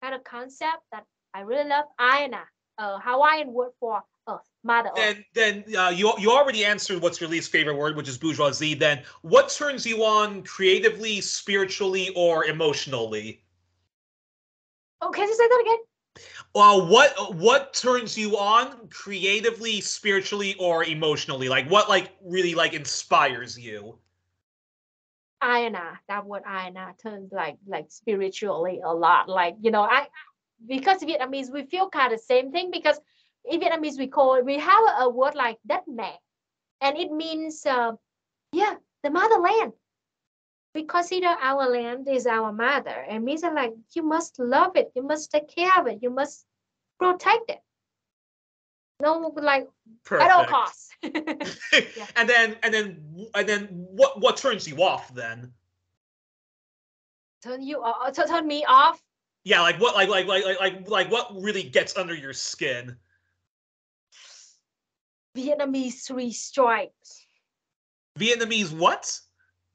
kind of concept that I really love. Aina, a Hawaiian word for earth, Mother Earth. Then you already answered what's your least favorite word, which is bourgeoisie. Then what turns you on creatively, spiritually, or emotionally? Oh, can you say that again? What turns you on creatively, spiritually, or emotionally? Like what really inspires you? Aina, that word Aina turns like spiritually a lot. Like, because Vietnamese, we feel kind of the same thing, because in Vietnamese we have a word like đất mẹ, and it means the motherland. We consider our land is our mother, and means like you must love it, you must take care of it, you must protect it. No, like Perfect. At all costs. Yeah. And then what turns you off then? Turn me off? Yeah, like what really gets under your skin? Vietnamese three stripes. Vietnamese what?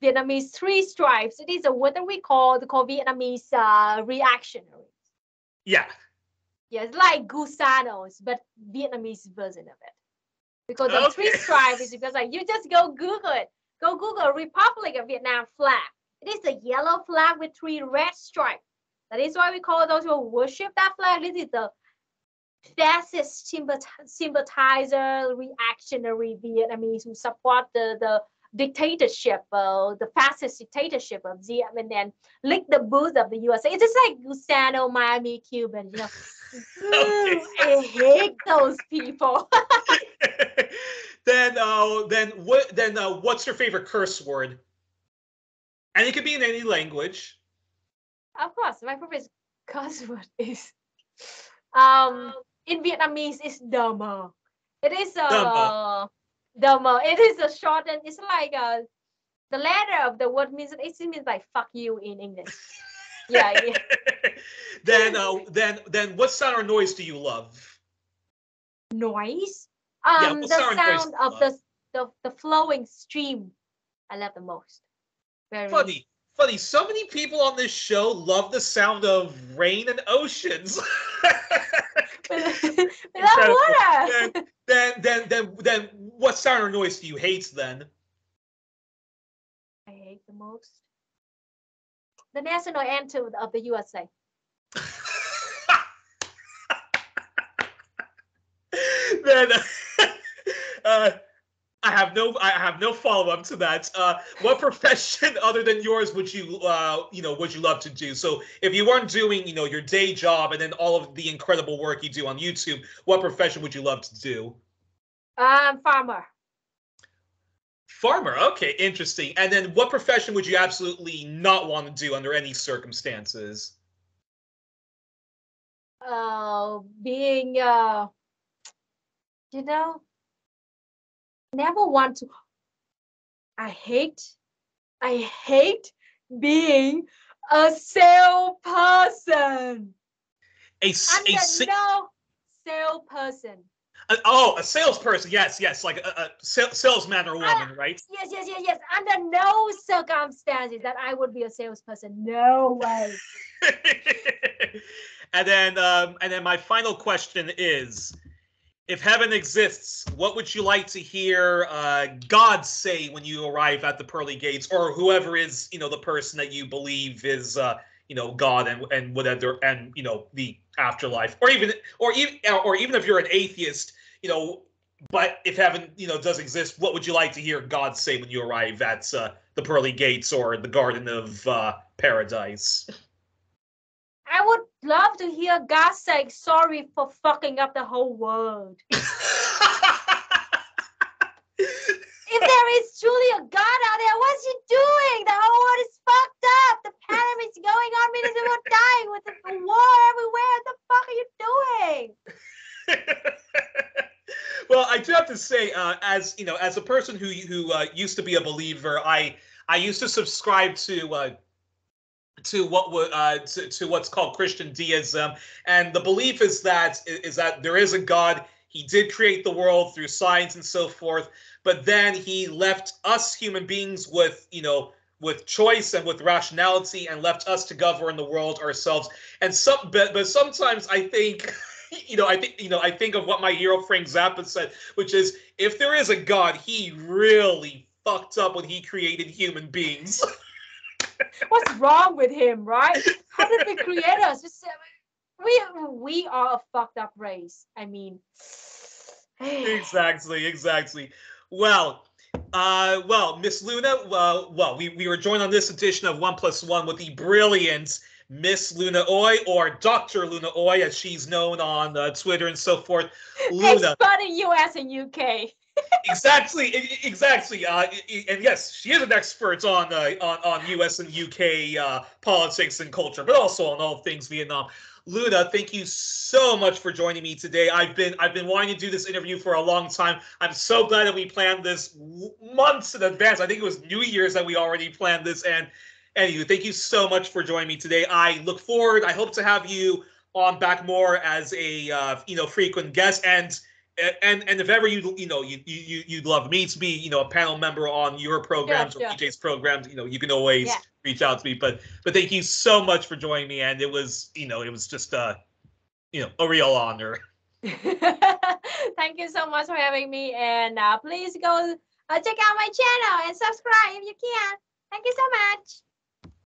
Vietnamese three stripes. It is a word that we call Vietnamese reactionaries. Yeah. Yeah, it's like gusanos, but Vietnamese version of it. Because the three stripes is because like you just go Google it. Go Google Republic of Vietnam flag. It is a yellow flag with three red stripes. That is why we call those who worship that flag. This is the fascist sympathizer, reactionary Vietnamese who support the dictatorship, the fascist dictatorship of Diem, and then lick the boots of the USA. It's just like Gusano, Miami, Cuban, you know. I hate those people. Then what's your favorite curse word? And it could be in any language. Of course, my favorite curse word is in Vietnamese is dama. It is dama. It is a shortened. It's like the letter of the word means it means like fuck you in English. Yeah. Then what sound or noise do you love? Noise. The sound of the flowing stream. I love the most. Very funny. So many people on this show love the sound of rain and oceans. Without water. Then what sound or noise do you hate then? I hate the most the national anthem of the USA. Then I have no follow-up to that. What profession other than yours would you would you love to do? So if you weren't doing your day job and then all of the incredible work you do on YouTube, what profession would you love to do? Farmer. Farmer. Okay, interesting. And then what profession would you absolutely not want to do under any circumstances? Being never want to. I hate being a salesperson. Salesperson. A salesperson. Yes, like a salesman or woman, right? Yes. Under no circumstances that I would be a salesperson. No way. And then my final question is, if heaven exists, what would you like to hear God say when you arrive at the pearly gates, or whoever is, the person that you believe is, God and whatever, and the afterlife, or even if you're an atheist, but if heaven, does exist, what would you like to hear God say when you arrive at the pearly gates or the Garden of Paradise? I would love to hear God say sorry for fucking up the whole world. If there is truly a God out there, what's he doing? The whole world is fucked up. The pandemic's going on. Millions of people dying with the war everywhere. What the fuck are you doing? Well, I do have to say, as a person who used to be a believer, I used to subscribe to what's called Christian deism, and the belief is that there is a God. He did create the world through science and so forth, but then he left us human beings with choice and with rationality, and left us to govern the world ourselves. And but sometimes I think I think of what my hero Frank Zappa said, which is, if there is a God, he really fucked up when he created human beings. What's wrong with him, right? How did we create us? We are a fucked up race. I mean, exactly. Well, Miss Luna, we were joined on this edition of 1+1 with the brilliant Miss Luna Oi, or Dr. Luna Oi, as she's known on Twitter and so forth. Luna, expert in US and UK. Exactly. And yes, she is an expert on U.S. and U.K. Politics and culture, but also on all things Vietnam. Luna, thank you so much for joining me today. I've been wanting to do this interview for a long time. I'm so glad that we planned this months in advance. I think it was New Year's that we already planned this. And anyway, thank you so much for joining me today. I look forward. I hope to have you on back more as a frequent guest. And if ever you'd love me to be a panel member on your programs or PJ's programs, you can always reach out to me. But thank you so much for joining me, and it was just a real honor. Thank you so much for having me, and please go check out my channel and subscribe if you can. Thank you so much.